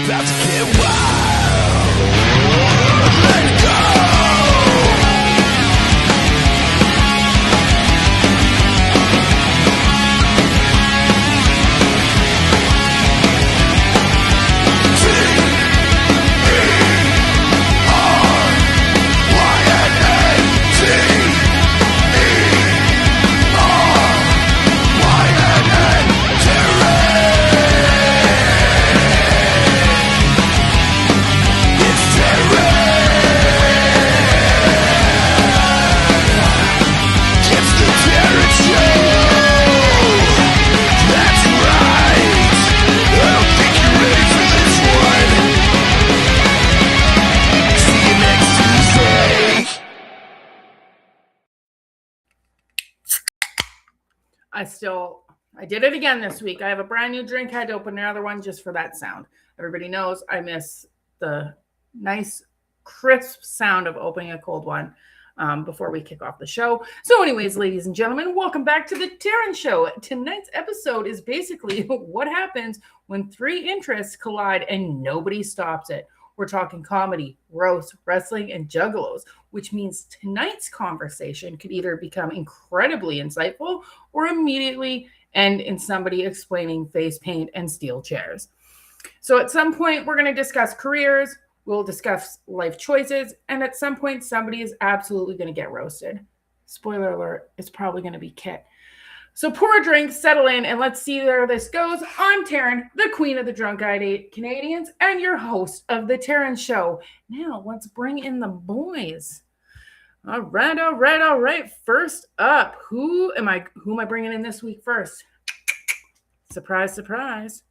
about to get wild. Let it go. I did it again this week. I have a brand new drink. I had to open another one just for that sound. Everybody knows I miss the nice, crisp sound of opening a cold one before we kick off the show. So anyways, ladies and gentlemen, welcome back to the Terynn Show. Tonight's episode is basically what happens when three interests collide and nobody stops it. We're talking comedy, roast, wrestling, and juggalos, which means tonight's conversation could either become incredibly insightful or immediately end in somebody explaining face paint and steel chairs. So at some point, we're going to discuss careers, we'll discuss life choices, and at some point, somebody is absolutely going to get roasted. Spoiler alert, it's probably going to be Kit. So pour a drink, settle in, and let's see where this goes. I'm Terynn, the queen of the drunk-eyed Canadians, and your host of the Terynn Show. Now, let's bring in the boys. All right. First up, who am I bringing in this week first? Surprise.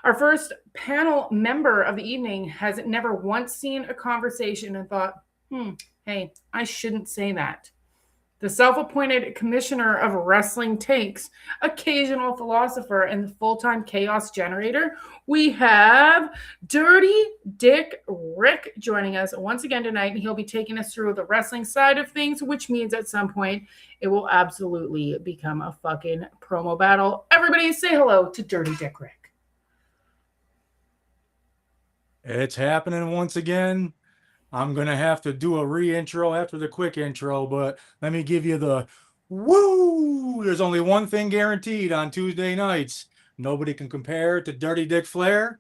Our first panel member of the evening has never once seen a conversation and thought, hey, I shouldn't say that. The self-appointed commissioner of wrestling takes, occasional philosopher, and the full-time chaos generator, we have Dirty Dick Rick joining us once again tonight, and he'll be taking us through the wrestling side of things, which means at some point it will absolutely become a fucking promo battle. Everybody say hello to Dirty Dick Rick. It's happening once again. I'm going to have to do a re-intro after the quick intro, but let me give you the woo. There's only one thing guaranteed on Tuesday nights. Nobody can compare to Dirty Dick Flair,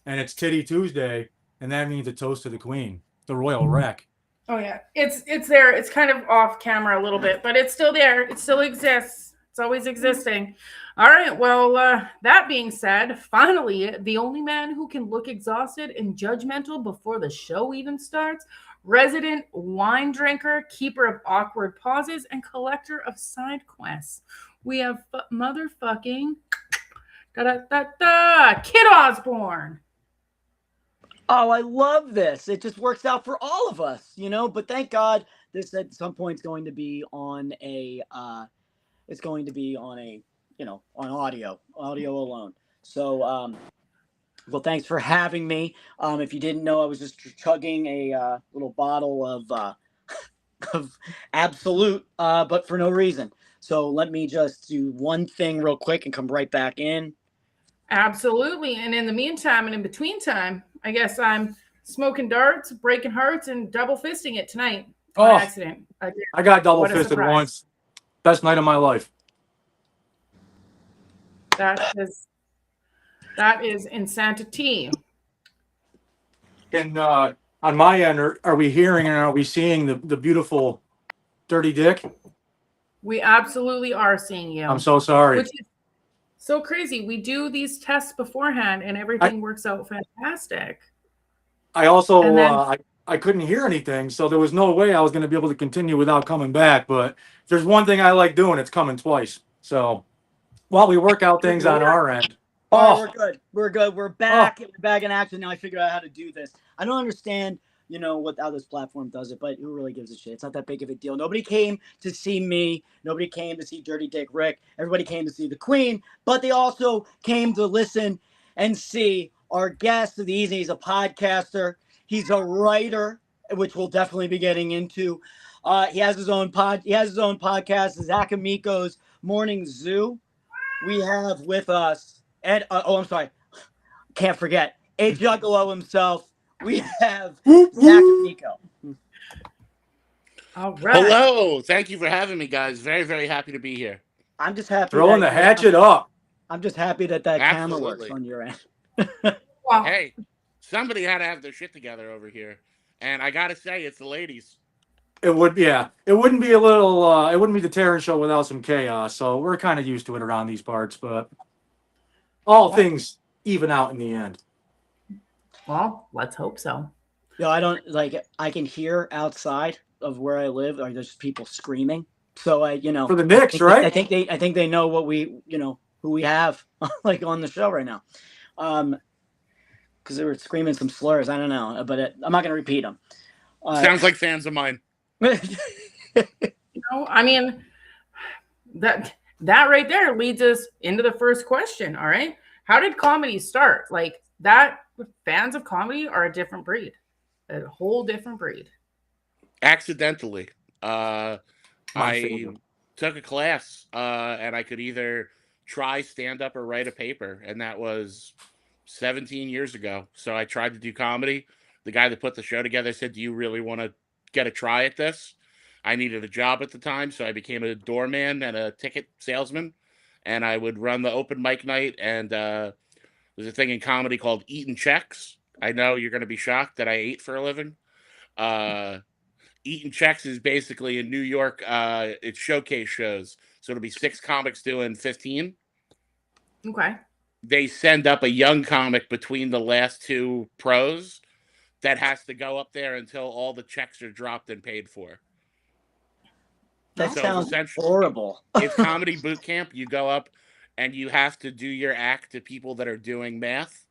and it's Titty Tuesday, and that means a toast to the queen, the Royal Wreck. Oh, yeah. It's there. It's kind of off camera a little bit, but it's still there. It still exists. It's always existing. All right. Well, that being said, finally, the only man who can look exhausted and judgmental before the show even starts, resident wine drinker, keeper of awkward pauses, and collector of side quests. We have motherfucking Kid Osborne. Oh, I love this. It just works out for all of us, but thank God this at some point is going to be on on audio alone. So, well, thanks for having me. If you didn't know, I was just chugging a little bottle of Absolute, but for no reason. So let me just do one thing real quick and come right back in. Absolutely. And in the meantime and in between time, I guess I'm smoking darts, breaking hearts, and double fisting it tonight by accident. I got double fisted once. Best night of my life. That is insanity. And on my end, are we hearing and are we seeing the beautiful Dirty Dick? We absolutely are seeing you. I'm so sorry. Which is so crazy. We do these tests beforehand and everything works out fantastic. I also, I couldn't hear anything, so there was no way I was going to be able to continue without coming back. But if there's one thing I like doing, it's coming twice. So while we work out things on our end. We're good. We're back. We're back in action. Now I figured out how to do this. I don't understand, how this platform does it, but who really gives a shit? It's not that big of a deal. Nobody came to see me. Nobody came to see Dirty Dick Rick. Everybody came to see the Queen, but they also came to listen and see our guest of the evening. He's a podcaster. He's a writer, which we'll definitely be getting into. He has his own podcast, Zach Amico's Morning Zoo. We have with us, and I'm sorry, can't forget A Juggalo himself. We have Whoop, Zach whoop. Amico. All right. Hello. Thank you for having me, guys. Very, very happy to be here. I'm just happy. Throwing the hatchet up. I'm just happy that camera works Absolutely. on your end. Well, Hey, somebody had to have their shit together over here. And I got to say, it's the ladies. It would, yeah. It wouldn't be a little. It wouldn't be the Teryn Show without some chaos. So we're kind of used to it around these parts, but all things even out in the end. well, let's hope so. No, I don't like. I can hear outside of where I live. Like there's people screaming. So For the Knicks, right? I think they know what we, who we have like on the show right now. Because they were screaming some slurs. I don't know, but I'm not going to repeat them. Sounds like fans of mine. I mean, that right there leads us into the first question. All right. How did comedy start? Like that, fans of comedy are a different breed, a whole different breed. Accidentally. My I favorite. took a class and I could either try stand up or write a paper. And that was 17 years ago. So I tried to do comedy. The guy that put the show together said, "Do you really want to get a try at this?" I needed a job at the time. So I became a doorman and a ticket salesman. And I would run the open mic night. And there's a thing in comedy called eating checks. I know you're going to be shocked that I ate for a living. Eating checks is basically in New York. It's showcase shows. So it'll be 6 comics doing 15. Okay. They send up a young comic between the last 2 pros that has to go up there until all the checks are dropped and paid for. That So sounds essentially, horrible. It's comedy boot camp. You go up and you have to do your act to people that are doing math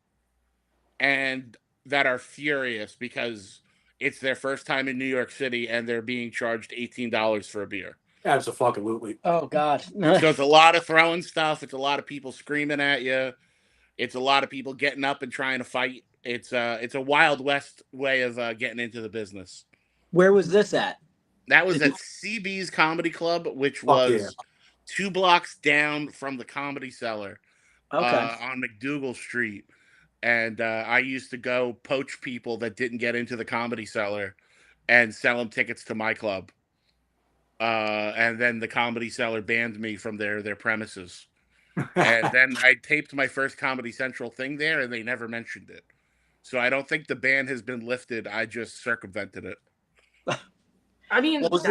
and that are furious because it's their first time in New York City and they're being charged $18 for a beer. Absolutely. Oh God. So it's a lot of throwing stuff. It's a lot of people screaming at you. It's a lot of people getting up and trying to fight. It's a Wild West way of getting into the business. Where was this at? That was at CB's Comedy Club, which Fuck was 2 blocks down from the Comedy Cellar on McDougal Street. And I used to go poach people that didn't get into the Comedy Cellar and sell them tickets to my club. And then the Comedy Cellar banned me from their premises. And then I taped my first Comedy Central thing there, and they never mentioned it. So I don't think the ban has been lifted. I just circumvented it. I mean, What was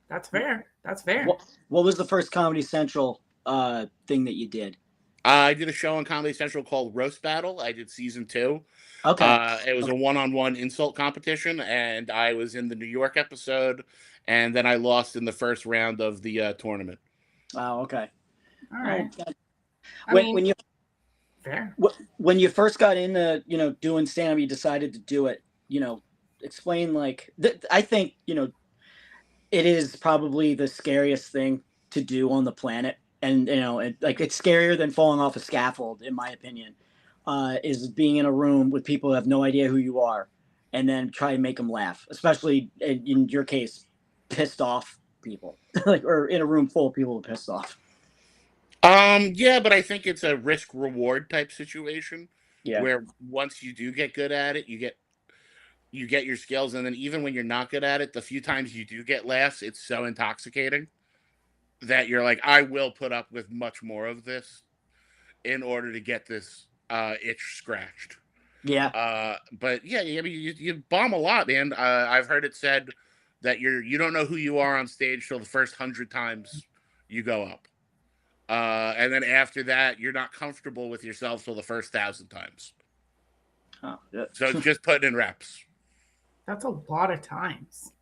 that's fair. That's fair. What was the first Comedy Central thing that you did? I did a show on Comedy Central called Roast Battle. I did season 2. Okay. It was a one-on-one insult competition, and I was in the New York episode, and then I lost in the first round of the tournament. Oh, okay. All right. When you fair. when you first got into doing stand-up, you decided to do it. Explain I think it is probably the scariest thing to do on the planet, and it's scarier than falling off a scaffold, in my opinion. Is being in a room with people who have no idea who you are, and then try to make them laugh, especially in your case, pissed off people, or in a room full of people who are pissed off. Yeah, but I think it's a risk reward type situation. Yeah. Where once you do get good at it, you get your skills, and then even when you're not good at it, the few times you do get laughs, it's so intoxicating that you're like, I will put up with much more of this in order to get this itch scratched. Yeah. But yeah, I mean, you bomb a lot, man. I've heard it said that you don't know who you are on stage till the first 100 times you go up. And then after that, you're not comfortable with yourself till the first 1,000 times. Oh, yeah. So just putting in reps. That's a lot of times.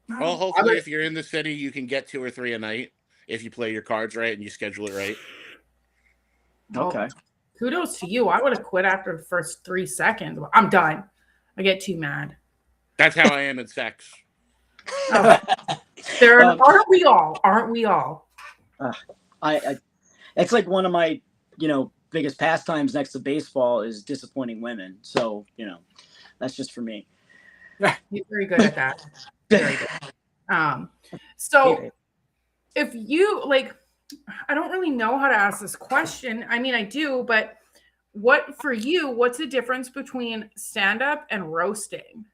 Well, hopefully, if you're in the city, you can get 2 or 3 a night if you play your cards right and you schedule it right. Okay. Kudos to you. I would have quit after the first 3 seconds. I'm done. I get too mad. That's how I am in sex. Oh. Aren't we all? Aren't we all? I it's like one of my biggest pastimes next to baseball is disappointing women. So that's just for me. You're very good at that. Very good. So if you I don't really know how to ask this question. I mean, I do, but what for you? What's the difference between stand-up and roasting?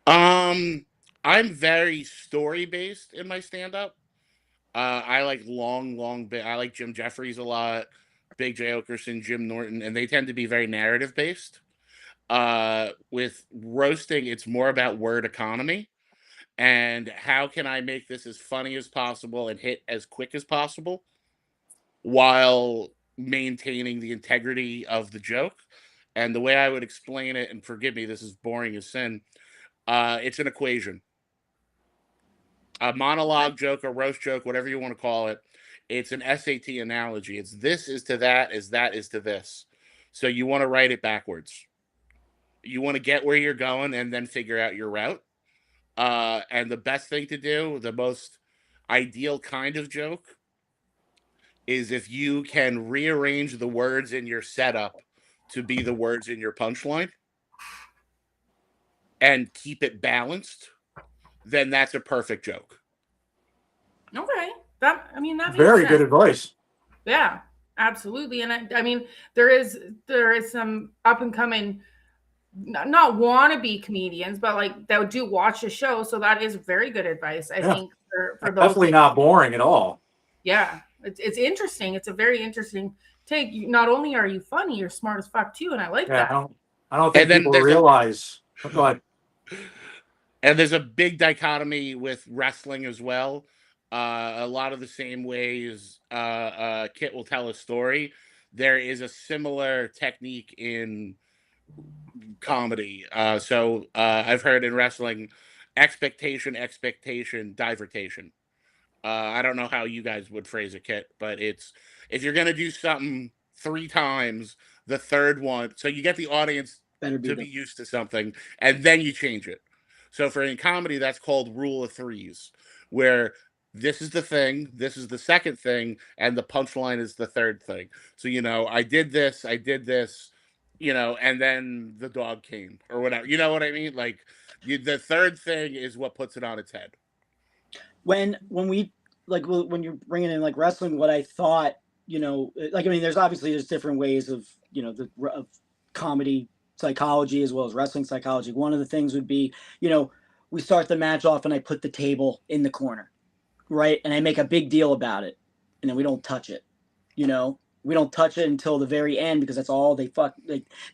I'm very story based in my stand-up. I like long bit. I like Jim Jeffries a lot, Big J Okerson, Jim Norton, and they tend to be very narrative based. With roasting, it's more about word economy and how can I make this as funny as possible and hit as quick as possible while maintaining the integrity of the joke. And the way I would explain it, and forgive me, this is boring as sin. It's an equation. A monologue joke, a roast joke, whatever you want to call it. It's an SAT analogy. It's this is to that as that is to this. So you want to write it backwards. You want to get where you're going and then figure out your route. And the best thing to do, the most ideal kind of joke, is if you can rearrange the words in your setup to be the words in your punchline and keep it balanced, then that's a perfect joke. Okay. That makes very sense. good advice. Yeah, absolutely. And I mean, there is some up and coming, not wannabe comedians, but like that do watch the show. So that is very good advice. I think for those definitely not boring at all. Yeah, it's interesting. It's a very interesting take. Not only are you funny, you're smart as fuck too, and I like that. I don't think people realize. Go ahead. And there's a big dichotomy with wrestling as well. A lot of the same ways Kit will tell a story. There is a similar technique in comedy. So I've heard in wrestling, expectation, divertation. I don't know how you guys would phrase it, Kit, but it's if you're gonna do something 3 times, the third one, so you get the audience to be used to something, and then you change it. So for in comedy, that's called rule of threes, where this is the thing, this is the second thing, and the punchline is the third thing. So I did this, and then the dog came or whatever. You know what I mean? Like the third thing is what puts it on its head. When you're bringing in like wrestling, what I thought, there's different ways of of comedy psychology as well as wrestling psychology. One of the things would be, we start the match off and I put the table in the corner, right, and I make a big deal about it, and then we don't touch it. We don't touch it until the very end because that's all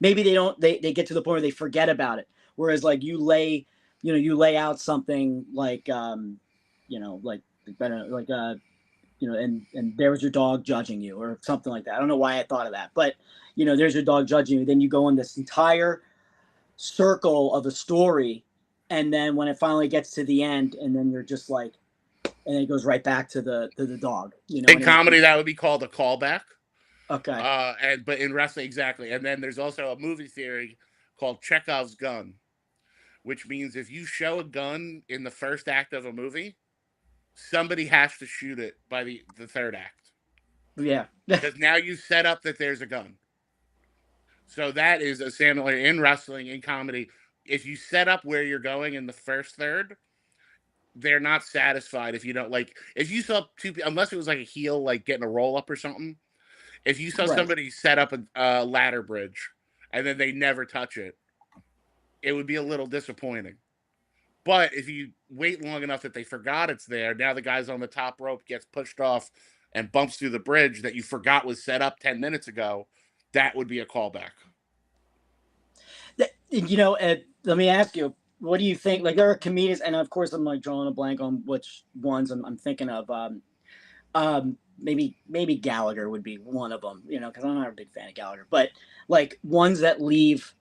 maybe they get to the point where they forget about it. Whereas like you lay out something like and there was your dog judging you or something like that. I don't know why I thought of that, but there's your dog judging you. Then you go in this entire circle of a story, and then when it finally gets to the end, and then you're just like, and then it goes right back to the dog. In comedy, that would be called a callback. Okay. But in wrestling, exactly. And then there's also a movie theory called Chekhov's gun, which means if you show a gun in the first act of a movie, somebody has to shoot it by the third act. Yeah. Because now you set up that there's a gun. So that is a similar in wrestling, in comedy. If you set up where you're going in the first third, they're not satisfied if you don't if you saw unless it was like a heel, like getting a roll up or something. If you saw somebody set up a ladder bridge and then they never touch it, it would be a little disappointing. But if you wait long enough that they forgot it's there, now the guy's on the top rope gets pushed off and bumps through the bridge that you forgot was set up 10 minutes ago, that would be a callback. Let me ask you, what do you think? Like, there are comedians, and of course I'm like drawing a blank on which ones I'm thinking of. Maybe Gallagher would be one of them, because I'm not a big fan of Gallagher, but like ones that leave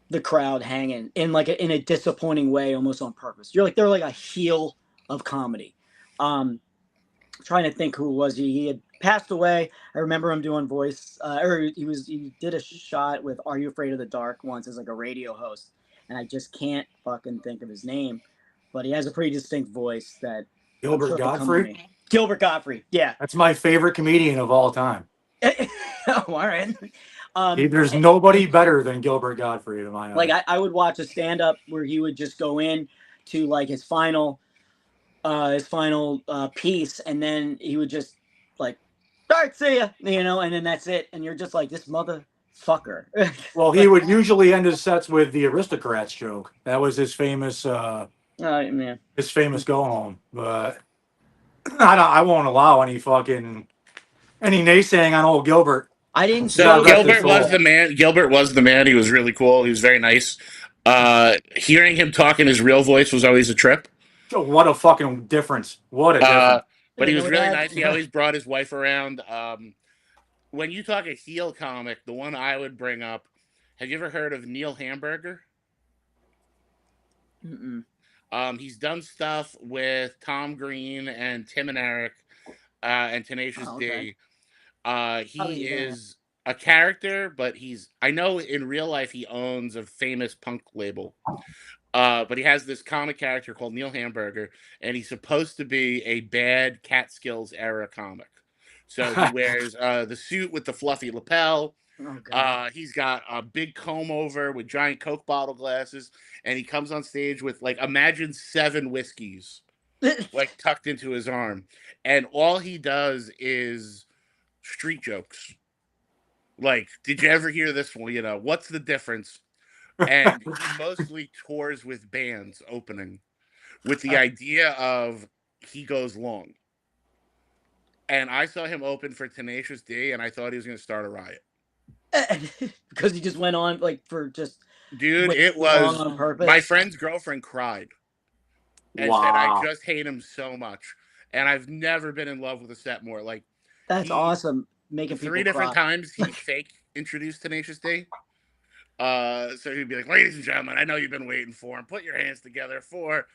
the crowd hanging in a disappointing way, almost on purpose. They're like a heel of comedy. Trying to think who it was. He had passed away. I remember him doing voice, he did a shot with Are You Afraid of the Dark once as like a radio host, and I just can't fucking think of his name, but he has a pretty distinct voice. That Gilbert Gottfried. Gilbert Gottfried, yeah. That's my favorite comedian of all time. Oh, all right. There's nobody better than Gilbert Gottfried in my eyes. Like I would watch a stand-up where he would just go in to like his final piece, and then he would just like All right, see ya. You know, and then that's it. And you're just like, this motherfucker. Well, he would usually end his sets with the aristocrats joke. That was his famous man. his famous go home. But I won't allow any naysaying on old Gilbert. I didn't So say Gilbert was the man. Gilbert was the man. He was really cool. He was very nice. Hearing him talk in his real voice was always a trip. What a fucking difference. What a difference. But he was really nice. He always brought his wife around. When you talk a heel comic, the one I would bring up, have you ever heard of Neil Hamburger? Mm-mm. He's done stuff with Tom Green and Tim and Eric and Tenacious D. He is a character, but I know in real life he owns a famous punk label. But he has this comic character called Neil Hamburger, and he's supposed to be a bad Catskills era comic. So he wears the suit with the fluffy lapel. He's got a big comb over with giant Coke bottle glasses, and he comes on stage with, like, imagine 7 whiskeys like tucked into his arm, and all he does is street jokes. Like, did you ever hear this one? You know, what's the difference? And he mostly tours with bands opening with the idea of he goes long. And I saw him open for Tenacious D, and I thought he was going to start a riot. Because he just went on, like, for just... Dude, it was... On purpose. My friend's girlfriend cried. And said, I just hate him so much. And I've never been in love with a set more. Like, that's awesome. Making people 3 different times he fake introduced Tenacious D. So he'd be like, ladies and gentlemen, I know you've been waiting for him. Put your hands together for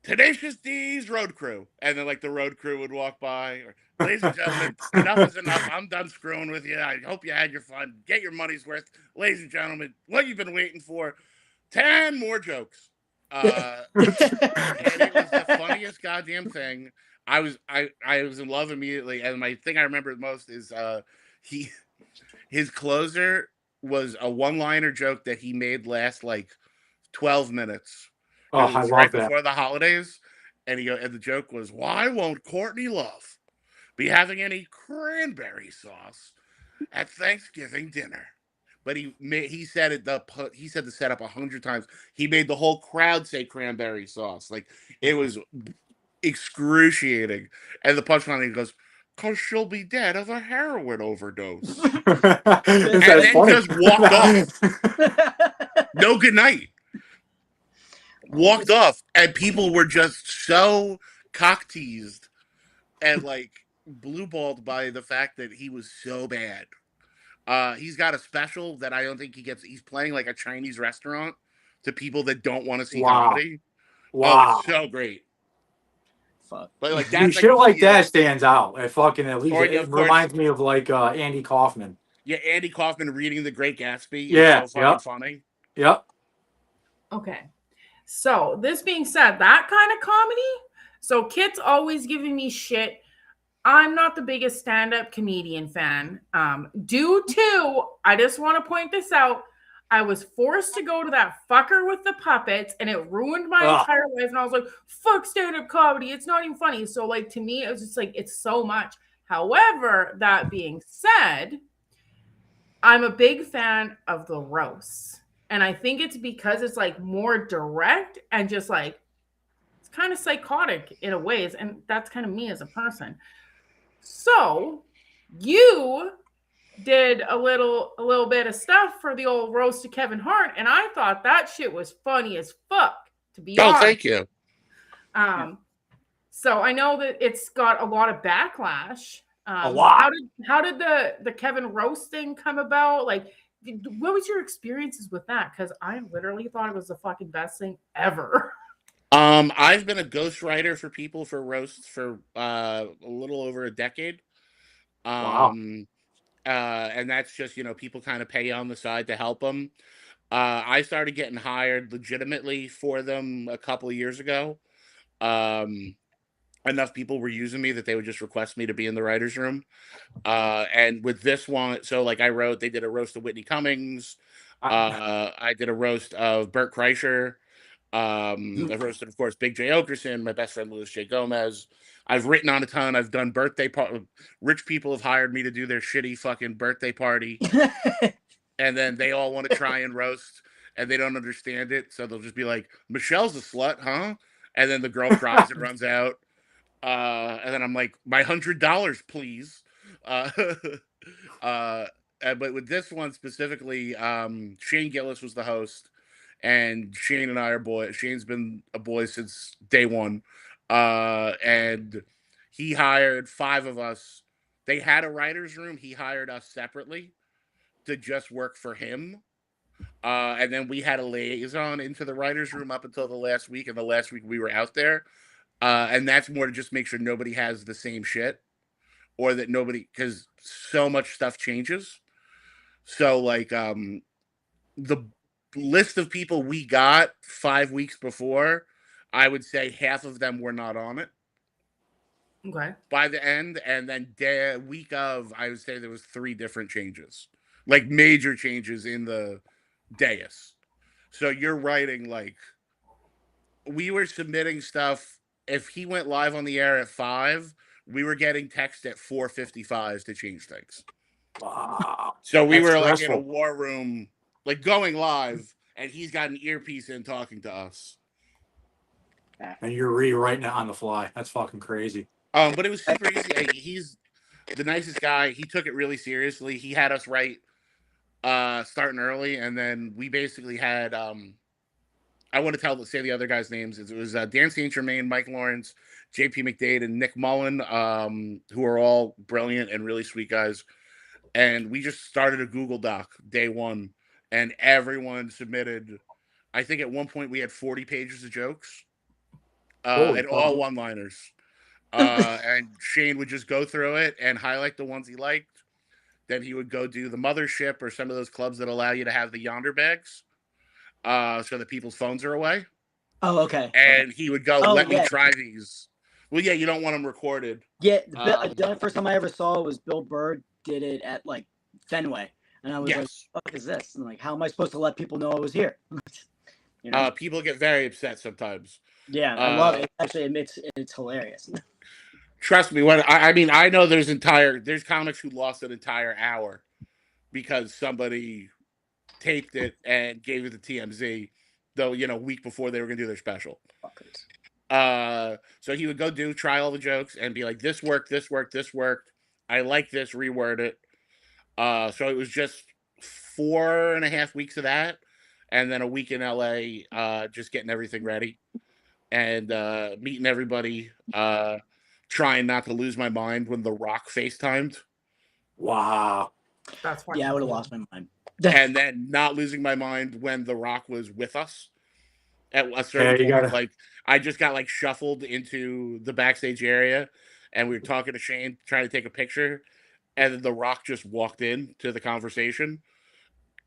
Tenacious D's road crew. And then, like, the road crew would walk by. Or, ladies and gentlemen, enough is enough. I'm done screwing with you. I hope you had your fun. Get your money's worth. Ladies and gentlemen, what you've been waiting for, 10 more jokes. And it was the funniest goddamn thing. I was in love immediately. And my thing I remember most is his closer was a one-liner joke that he made last like 12 minutes. Oh, I love right that. Before the holidays, and the joke was, "Why won't Courtney Love be having any cranberry sauce at Thanksgiving dinner?" But he said the setup 100 times. He made the whole crowd say cranberry sauce. Like, it was excruciating. And the punchline, he goes, "'Cause she'll be dead of a heroin overdose." And then funny? Just walked off. No good night. Walked off. And people were just so cock-teased and, like, blue-balled by the fact that he was so bad. He's got a special that I don't think he gets. He's playing, like, a Chinese restaurant to people that don't want to see comedy. Wow. Oh, it's so great. Fuck. But, like, that's shit like that stands out. At least it reminds me of, like, Andy Kaufman. Yeah, Andy Kaufman reading The Great Gatsby. Yeah, so fucking funny. Yep. Okay. So, this being said, that kind of comedy. So, Kit's always giving me shit. I'm not the biggest stand-up comedian fan. Due to, I just want to point this out, I was forced to go to that fucker with the puppets, and it ruined my entire life. And I was like, fuck stand-up comedy. It's not even funny. So, like, to me, it was just like, it's so much. However, that being said, I'm a big fan of the roasts. And I think it's because it's, like, more direct and just, like, it's kind of psychotic in a ways. And that's kind of me as a person. So, you did a little bit of stuff for the old roast of Kevin Hart, and I thought that shit was funny as fuck, to be honest. Oh, thank you. So I know that it's got a lot of backlash. A lot. How did the Kevin roast thing come about? Like, what was your experiences with that? Because I literally thought it was the fucking best thing ever. I've been a ghostwriter for people for roasts for a little over a decade. Wow. And that's just, people kind of pay on the side to help them. I started getting hired legitimately for them a couple of years ago. Enough people were using me that they would just request me to be in the writer's room. And with this one, so like they did a roast of Whitney Cummings. I did a roast of Bert Kreischer. I roasted, of course, Big J. Okerson, my best friend Louis J. Gomez. I've written on a ton. I've done birthday party. Rich people have hired me to do their shitty fucking birthday party. And then they all want to try and roast, and they don't understand it. So they'll just be like, Michelle's a slut, huh? And then the girl cries and runs out. And then I'm like, my $100, please. But with this one specifically, Shane Gillis was the host, and Shane and I are boys. Shane's been a boy since day one. And he hired 5 of us. They had a writer's room. He hired us separately to just work for him. And then we had a liaison into the writer's room up until the last week. And the last week we were out there. And that's more to just make sure nobody has the same shit, or that nobody, because so much stuff changes. So like the list of people we got 5 weeks before, I would say half of them were not on it. Okay. By the end, and then week of, I would say there was 3 different changes, like major changes in the dais. So you're writing like, we were submitting stuff. If he went live on the air at 5, we were getting text at 4:55 to change things. Wow. So we That's were like stressful. in a war room, like going live, and he's got an earpiece in talking to us. And you're rewriting it on the fly. That's fucking crazy. But it was super easy. He's the nicest guy. He took it really seriously. He had us write starting early, and then we basically had I want to say the other guys' names. It was Dan St. Germain, Mike Lawrence, JP McDade, and Nick Mullen, who are all brilliant and really sweet guys. And we just started a Google Doc day one, and everyone submitted. I think at one point we had 40 pages of jokes, and all one-liners. And Shane would just go through it and highlight the ones he liked. Then he would go do the Mothership or some of those clubs that allow you to have the yonder bags, so that people's phones are away. Oh, okay. And he would go, let me try these. Well, yeah, you don't want them recorded. Yeah, the first time I ever saw it was Bill Burr did it at like Fenway, and I was like, "What is this?" And like, how am I supposed to let people know I was here? You know? People get very upset sometimes. Yeah, I love it. Actually, it's hilarious. Trust me, I know there's comics who lost an entire hour because somebody taped it and gave it to TMZ, though, a week before they were gonna do their special. So he would go try all the jokes and be like, this worked, this worked, this worked. I like this, reword it. So it was just 4.5 weeks of that, and then a week in LA, just getting everything ready and meeting everybody, trying not to lose my mind when The Rock FaceTimed. Wow. That's yeah, I would have lost my mind. And then not losing my mind when The Rock was with us. At a certain point, like I just got like shuffled into the backstage area, and we were talking to Shane, trying to take a picture, and then The Rock just walked in to the conversation,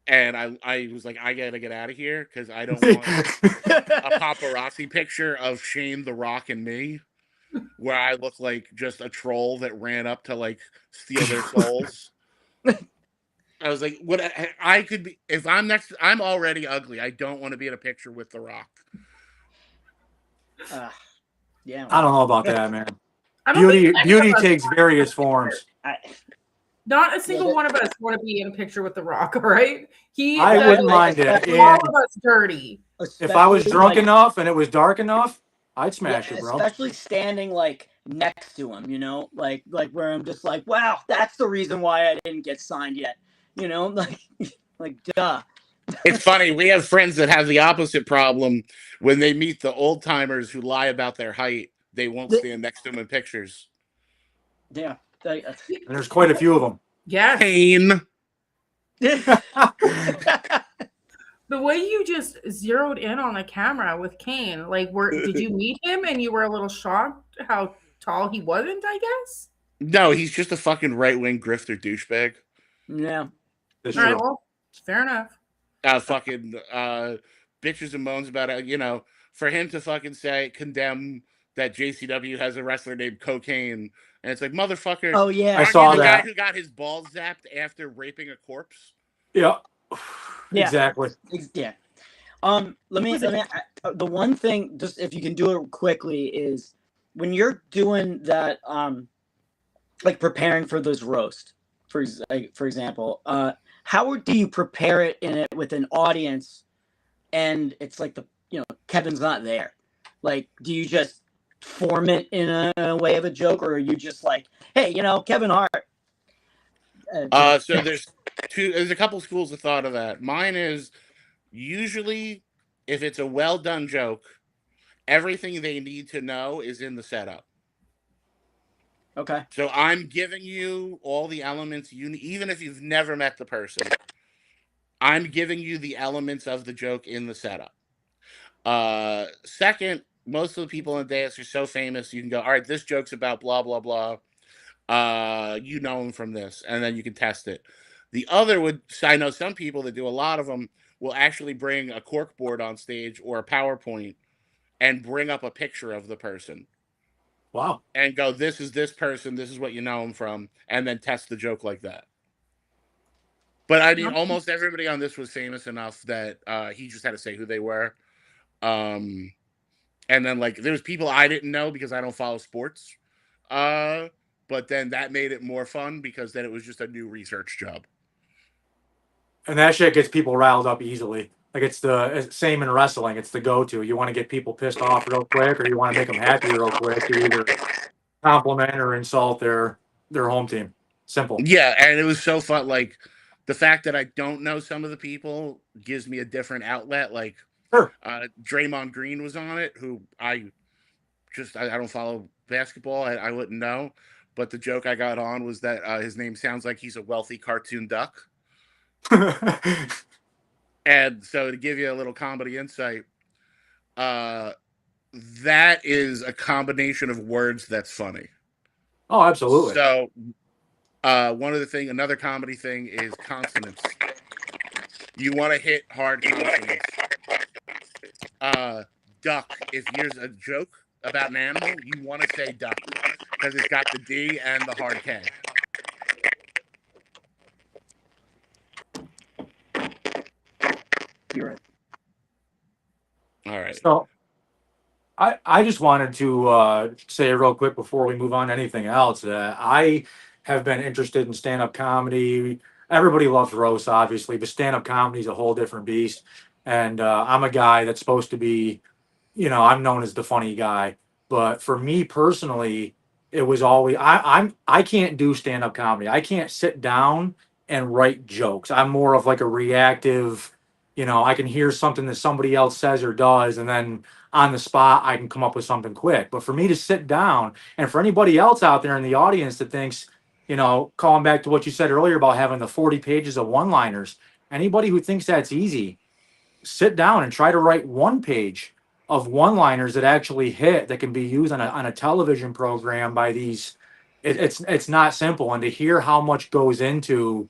and I was like, I gotta get out of here because I don't want a paparazzi picture of Shane, The Rock, and me, where I look like just a troll that ran up to like steal their souls. I was like, what I could be if I'm next. I'm already ugly. I don't want to be in a picture with The Rock. Yeah, I don't know about that, man. Beauty takes various forms. Not a single one of us want to be in a picture with The Rock, all right? I wouldn't mind it. All of us dirty. If I was drunk enough and it was dark enough, I'd smash it, bro. Especially standing like next to him, like where I'm just like, wow, that's the reason why I didn't get signed yet. Like duh. It's funny. We have friends that have the opposite problem. When they meet the old timers who lie about their height, they won't stand next to them in pictures. Yeah. And there's quite a few of them. Yeah. Pain. The way you just zeroed in on the camera with Kane, like, did you meet him and you were a little shocked how tall he wasn't, I guess? No, he's just a fucking right-wing grifter douchebag. Yeah. All right, well, fair enough. Fucking bitches and moans about it, for him to fucking condemn that JCW has a wrestler named Cocaine, and it's like, motherfucker. Oh yeah, I saw the that. Guy who got his balls zapped after raping a corpse. Yeah. Exactly. Yeah. Let me. The one thing, just if you can do it quickly, is when you're doing that, like preparing for those roast, for example, how do you prepare it with an audience, and it's like Kevin's not there? Like, do you just form it in a way of a joke, or are you just like, hey, Kevin Hart? So there's a couple schools of thought of that. Mine is usually if it's a well done joke, everything they need to know is in the setup. Okay. So I'm giving you all the elements you need, even if you've never met the person. I'm giving you the elements of the joke in the setup. Second, most of the people in the dance are so famous, you can go, all right, this joke's about blah, blah, blah. You know them from this, and then you can test it. The other I know some people that do a lot of them will actually bring a cork board on stage or a PowerPoint and bring up a picture of the person. Wow. And go, this is this person, this is what you know them from, and then test the joke like that. But I mean, almost everybody on this was famous enough that he just had to say who they were. And then there was people I didn't know because I don't follow sports. But then that made it more fun because then it was just a new research job. And that shit gets people riled up easily. Like it's the same in wrestling. It's the go-to. You want to get people pissed off real quick, or you want to make them happy real quick. You either compliment or insult their home team. Simple. Yeah, and it was so fun. Like the fact that I don't know some of the people gives me a different outlet. Like sure. Draymond Green was on it, who I don't follow basketball. I wouldn't know. But the joke I got on was that his name sounds like he's a wealthy cartoon duck. And so to give you a little comedy insight, that is a combination of words that's funny. Oh, absolutely. So another comedy thing is consonants. You want to hit hard consonants. Duck. If there's a joke about an animal, you want to say duck because it's got the D and the hard K. You're right. All right. So I just wanted to say real quick before we move on to anything else that I have been interested in stand-up comedy. Everybody loves roast, obviously, but stand-up comedy is a whole different beast. And I'm a guy that's supposed to be, I'm known as the funny guy. But for me personally, it was always I can't do stand-up comedy. I can't sit down and write jokes. I'm more of like a reactive, I can hear something that somebody else says or does, and then on the spot I can come up with something quick. But for me to sit down, and for anybody else out there in the audience that thinks, calling back to what you said earlier about having the 40 pages of one-liners, anybody who thinks that's easy, sit down and try to write one page of one-liners that actually hit, that can be used on a television program by these. It's not simple. And to hear how much goes into,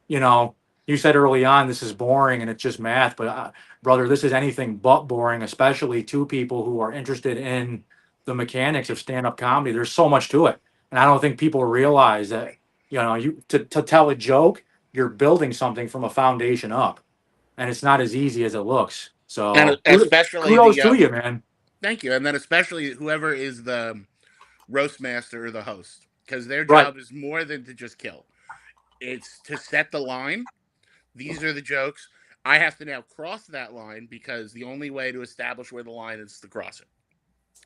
you said early on, this is boring and it's just math, but brother, this is anything but boring, especially to people who are interested in the mechanics of stand-up comedy. There's so much to it. And I don't think people realize that, to tell a joke, you're building something from a foundation up, and it's not as easy as it looks. So and especially kudos to you, man. Thank you. And then especially whoever is the roast master or the host, because their job is more than to just kill. It's to set the line. These are the jokes. I have to now cross that line because the only way to establish where the line is to cross it.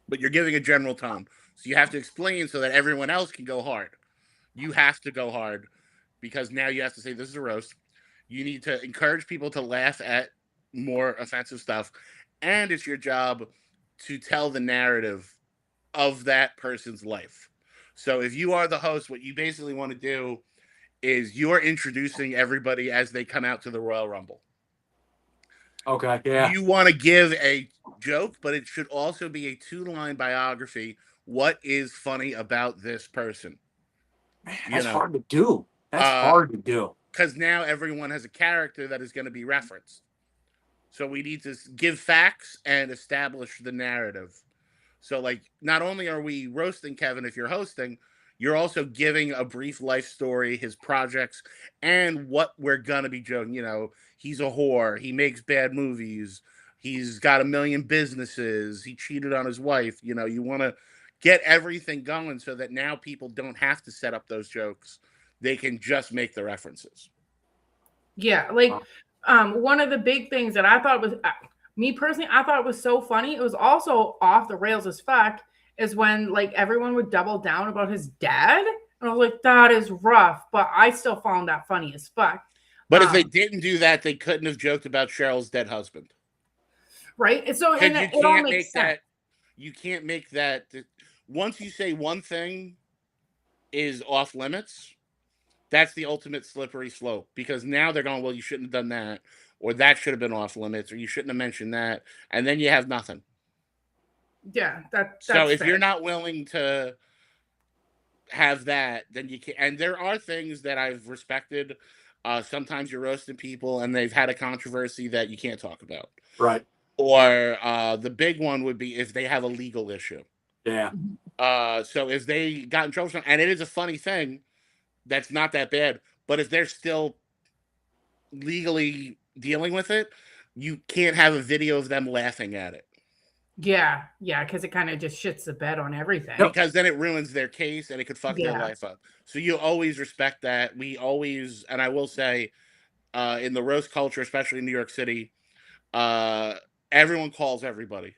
But you're giving a general tone. So you have to explain so that everyone else can go hard. You have to go hard because now you have to say this is a roast. You need to encourage people to laugh at more offensive stuff. And it's your job to tell the narrative of that person's life. So if you are the host, what you basically want to do is you're introducing everybody as they come out to the Royal Rumble. Okay, yeah. You want to give a joke, but it should also be a 2-line biography. What is funny about this person? Man, that's hard to do. That's hard to do. Because now everyone has a character that is going to be referenced. So we need to give facts and establish the narrative. So, not only are we roasting Kevin if you're hosting, you're also giving a brief life story, his projects, and what we're going to be joking. He's a whore. He makes bad movies. He's got 1 million businesses. He cheated on his wife. You want to get everything going so that now people don't have to set up those jokes. They can just make the references. Yeah, like one of the big things that I thought was me personally, I thought it was so funny. It was also off the rails as fuck. Is when like everyone would double down about his dad, and I was like, that is rough. But I still found that funny as fuck. But if they didn't do that, they couldn't have joked about Cheryl's dead husband, right? And so and you it all makes sense. that. You can't make that. Once you say one thing is off limits, that's the ultimate slippery slope, because now they're going, well, you shouldn't have done that, or that should have been off limits, or you shouldn't have mentioned that, and then you have nothing. Yeah, that's so if fair. You're not willing to have that, then you can't. And there are things that I've respected. Sometimes you're roasting people and they've had a controversy that you can't talk about. Right. Or the big one would be if they have a legal issue. Yeah. So if they got in trouble, and it is a funny thing, that's not that bad. But if they're still legally dealing with it, you can't have a video of them laughing at it. Yeah, because it kind of just shits the bed on everything. Because then it ruins their case and it could fuck their life up. So you always respect that. We always, and I will say, in the roast culture, especially in New York City, everyone calls everybody.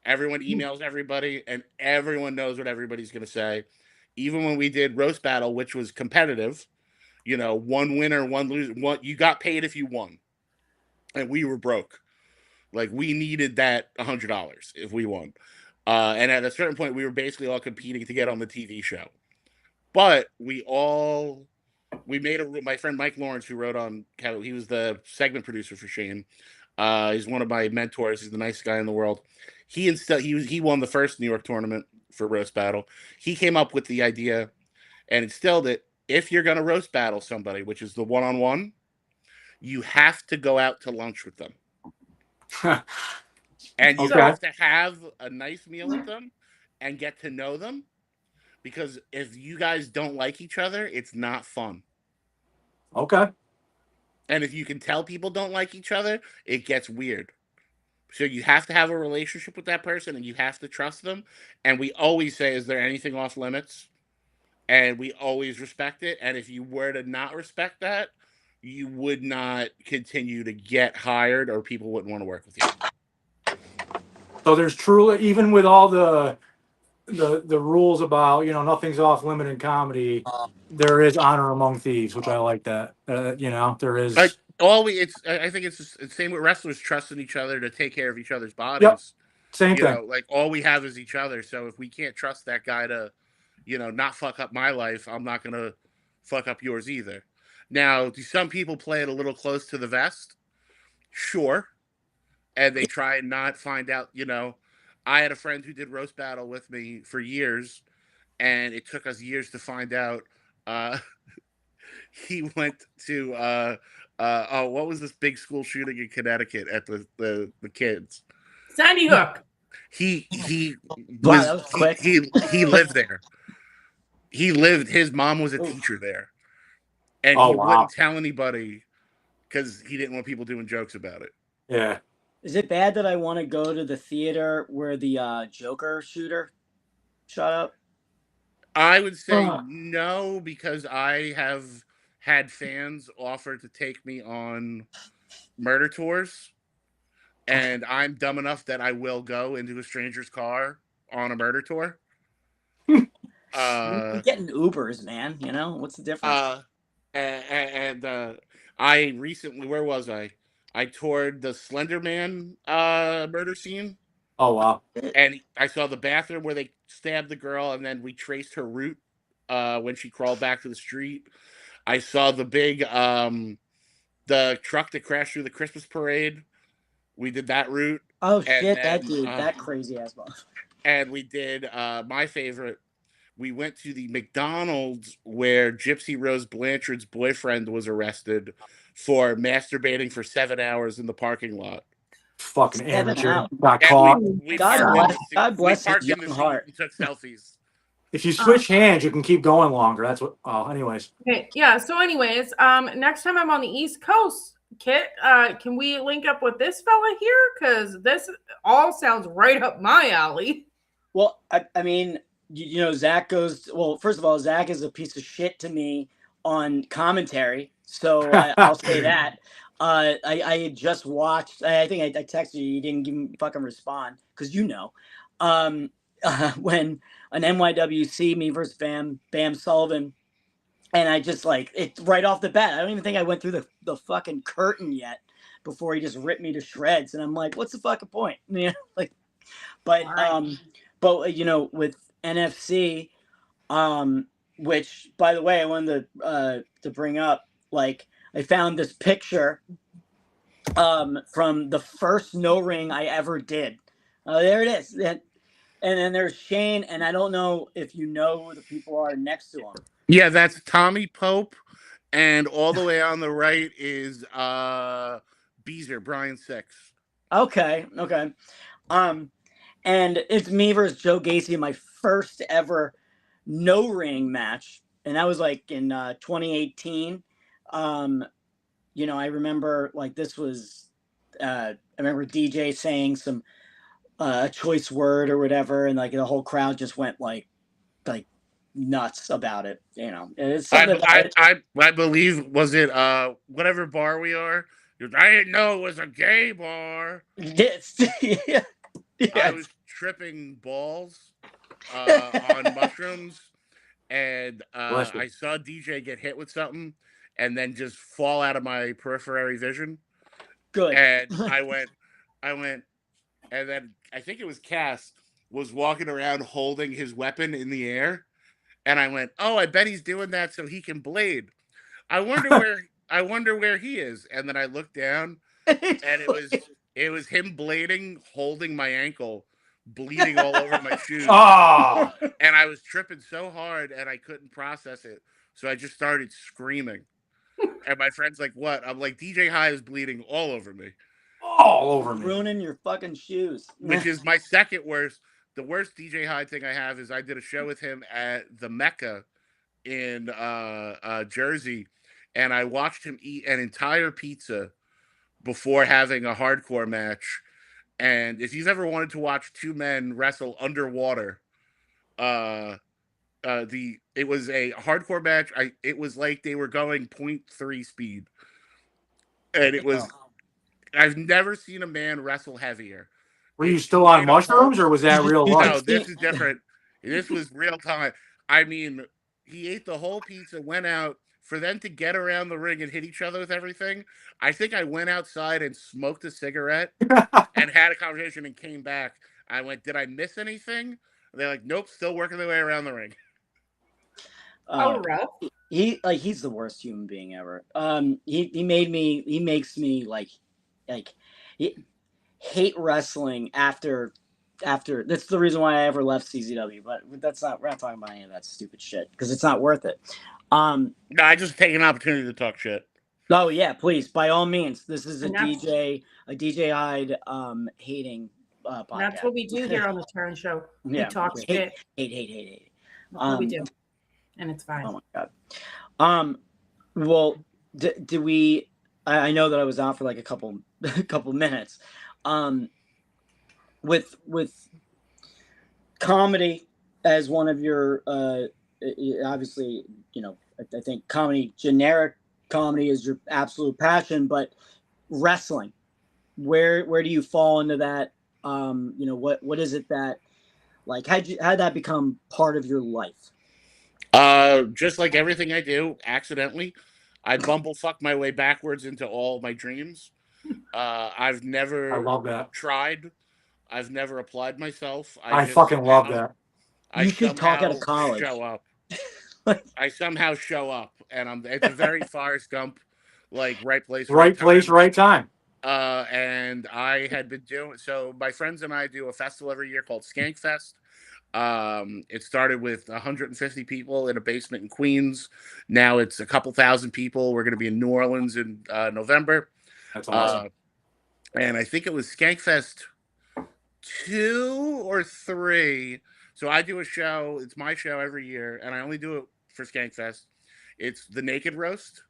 Everyone emails everybody, and everyone knows what everybody's going to say. Even when we did Roast Battle, which was competitive, one winner, one loser, you got paid if you won. And we were broke. Like, we needed that $100 if we won. And at a certain point, we were basically all competing to get on the TV show. But we made my friend Mike Lawrence, who wrote on, he was the segment producer for Shane. He's one of my mentors. He's the nicest guy in the world. He won the first New York tournament for Roast Battle. He came up with the idea and instilled it. If you're going to roast battle somebody, which is the one-on-one, you have to go out to lunch with them. And you have to have a nice meal with them and get to know them, because if you guys don't like each other, it's not fun. Okay. And if you can tell people don't like each other, it gets weird. So you have to have a relationship with that person, and you have to trust them. And we always say, is there anything off limits? And we always respect it. And if you were to not respect that, you would not continue to get hired, or people wouldn't want to work with you. So there's truly, even with all the rules about, nothing's off limit in comedy, there is honor among thieves, which I like that. There is. I think it's just the same with wrestlers trusting each other to take care of each other's bodies. Yep. Same thing. Like, all we have is each other. So if we can't trust that guy to, not fuck up my life, I'm not going to fuck up yours either. Now, do some people play it a little close to the vest? Sure. And they try and not find out, I had a friend who did Roast Battle with me for years, and it took us years to find out. He went to, what was this big school shooting in Connecticut at the kids? Sandy Hook. He that was quick. He lived there. His mom was a teacher there. And he wouldn't tell anybody because he didn't want people doing jokes about it. Yeah. Is it bad that I want to go to the theater where the Joker shooter shot up? I would say no, because I have had fans offer to take me on murder tours, and I'm dumb enough that I will go into a stranger's car on a murder tour. You're getting Ubers, man. What's the difference? I recently, where was I? I toured the Slender Man murder scene. Oh, wow. And I saw the bathroom where they stabbed the girl, and then we traced her route when she crawled back to the street. I saw the big, the truck that crashed through the Christmas parade. We did that route. Oh, shit, that dude, that crazy ass boss. And we did my favorite. We went to the McDonald's where Gypsy Rose Blanchard's boyfriend was arrested for masturbating for 7 hours in the parking lot. Fucking amateur. Got caught. God bless his young heart. And took selfies. If you switch hands, you can keep going longer. That's what. Anyways. Okay. Yeah. So, anyways, next time I'm on the East Coast, Kit, can we link up with this fella here? Because this all sounds right up my alley. Well, I mean, you know, Zach goes. Well, first of all, Zach is a piece of shit to me on commentary, so I'll say that. I had just watched. I think I texted you. You didn't even fucking respond because you know, when an NYWC me versus Bam Sullivan, and I just like it right off the bat. I don't even think I went through the fucking curtain yet before he just ripped me to shreds, and I'm like, what's the fucking point? You know, like, but Right. but you know, with NFC, which by the way, I wanted to bring up, like, I found this picture from the first no ring I ever did. There it is. And then there's Shane, and I don't know if you know who the people are next to him. Yeah, that's Tommy Pope, and all the way on the right is Beezer, Brian Six. Okay. And it's me versus Joe Gacy, my first ever no ring match, and that was like in 2018. You know, I remember like this was. I remember DJ saying some choice word or whatever, and like the whole crowd just went like nuts about it. You know, it's something about it. I believe, was it whatever bar we are? I didn't know it was a gay bar. Yes. Yeah. I was tripping balls on mushrooms, and I saw DJ get hit with something, and then just fall out of my peripheral vision. Good. And I went, and then I think it was Cass was walking around holding his weapon in the air, and I went, oh, I bet he's doing that so he can blade. I wonder where he is. And then I looked down, and it was him blading, holding my ankle, bleeding all over my shoes. Oh, And I was tripping so hard, and I couldn't process it, so I just started screaming. And my friend's like, "What?" I'm like, "DJ High is bleeding all over me." all over me. Ruining your fucking shoes. Which is my second worst. The worst DJ Hyde thing I have is I did a show with him at the Mecca in Jersey, and I watched him eat an entire pizza before having a hardcore match. And if you've ever wanted to watch two men wrestle underwater, it was a hardcore match. It was like they were going 0.3 speed, and it was. I've never seen a man wrestle heavier. Were you still on mushrooms, or was that real life? No, this is different. This was real time. I mean, he ate the whole pizza, went out. For them to get around the ring and hit each other with everything, I think I went outside and smoked a cigarette and had a conversation and came back. I went, did I miss anything? They're like, nope, still working their way around the ring. Rough. He's the worst human being ever. He makes me like hate wrestling after that's the reason why I ever left CZW, but we're not talking about any of that stupid shit because it's not worth it. No, I just take an opportunity to talk shit. Oh yeah, please, by all means. This is a DJ Hyde hating podcast. That's what we do here on the Terynn Show. We talk shit. Hate. We do, and it's fine. Oh my god. Well, did we? I know that I was out for like a couple minutes. With comedy as one of your obviously, you know, I think generic comedy is your absolute passion, but wrestling, where do you fall into that? You know, what is it that, like, how'd that become part of your life? Just like everything I do, accidentally, I bumblefuck my way backwards into all my dreams. I've never tried. I've never applied myself. I fucking love that. You should talk out of college. Show up. I somehow show up, and it's a very Forrest Gump, like right place, right time. And I had been doing so. My friends and I do a festival every year called Skank Fest. It started with 150 people in a basement in Queens. Now it's a couple thousand people. We're going to be in New Orleans in November. That's awesome. And I think it was Skankfest 2 or 3. So I do a show. It's my show every year, and I only do it for Skankfest. It's the Naked Roast,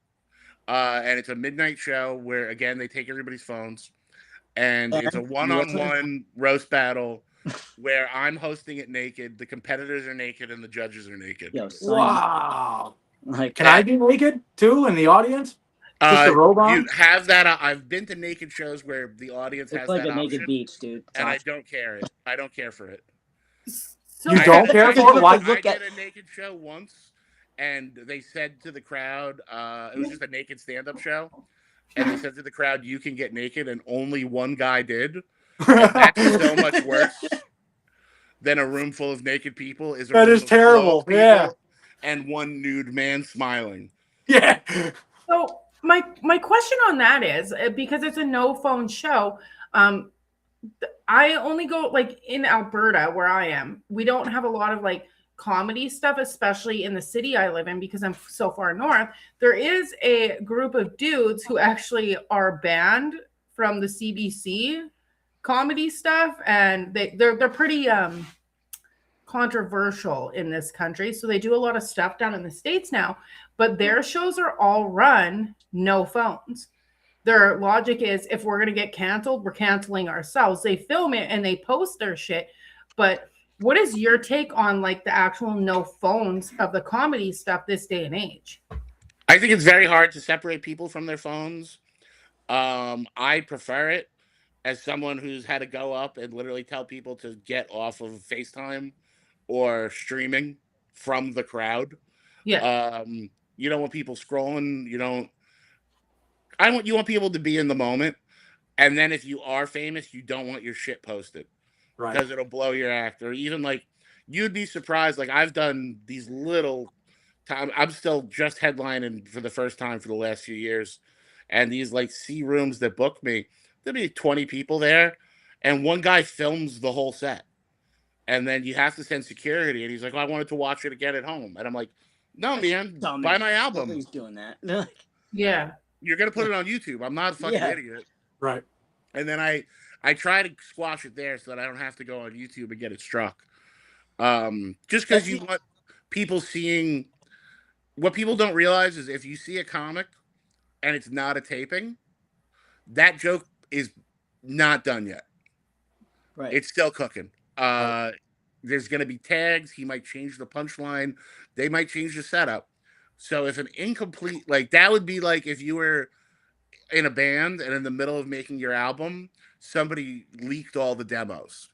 and it's a midnight show where, again, they take everybody's phones, and it's a one-on-one roast battle where I'm hosting it naked, the competitors are naked, and the judges are naked. Yo, Wow. Like, can I be naked too in the audience? Just a robe on? You have that. I've been to naked shows where the audience it's has like that a naked option, beach, dude. It's and I awesome. don't care it. I don't care for it. So You don't care for it? Why? I did a naked show once, and they said to the crowd, it was just a naked stand-up show, and they said to the crowd, "You can get naked," and only one guy did. And that's so much worse than a room full of naked people. Is a That room is of terrible. clothed people Yeah. and one nude man smiling. Yeah. So my question on that is because it's a no phone show. I only go like in Alberta where I am. We don't have a lot of like comedy stuff, especially in the city I live in because I'm so far north. There is a group of dudes who actually are banned from the CBC comedy stuff, and they're pretty controversial in this country. So they do a lot of stuff down in the States now, but their shows are all run no phones. Their logic is if we're going to get canceled, we're canceling ourselves. They film it and they post their shit. But what is your take on like the actual no phones of the comedy stuff this day and age? I think it's very hard to separate people from their phones. I prefer it as someone who's had to go up and literally tell people to get off of FaceTime or streaming from the crowd. Yeah. You don't want people scrolling. You want people to be in the moment. And then if you are famous, you don't want your shit posted. Right. Because it'll blow your act. Or even like, you'd be surprised. Like, I've done these little time. I'm still just headlining for the first time for the last few years. And these like C rooms that book me, there'll be 20 people there. And one guy films the whole set. And then you have to send security. And he's like, I wanted to watch it again at home. And I'm like, no, man, buy my album. Nobody's doing that. Yeah. You're going to put it on YouTube. I'm not a fucking idiot. Right. And then I try to squash it there so that I don't have to go on YouTube and get it struck. Just because you want people seeing. What people don't realize is if you see a comic and it's not a taping, that joke is not done yet. Right. It's still cooking. There's going to be tags. He might change the punchline. They might change the setup. So if an incomplete, like that would be like if you were in a band and in the middle of making your album, somebody leaked all the demos.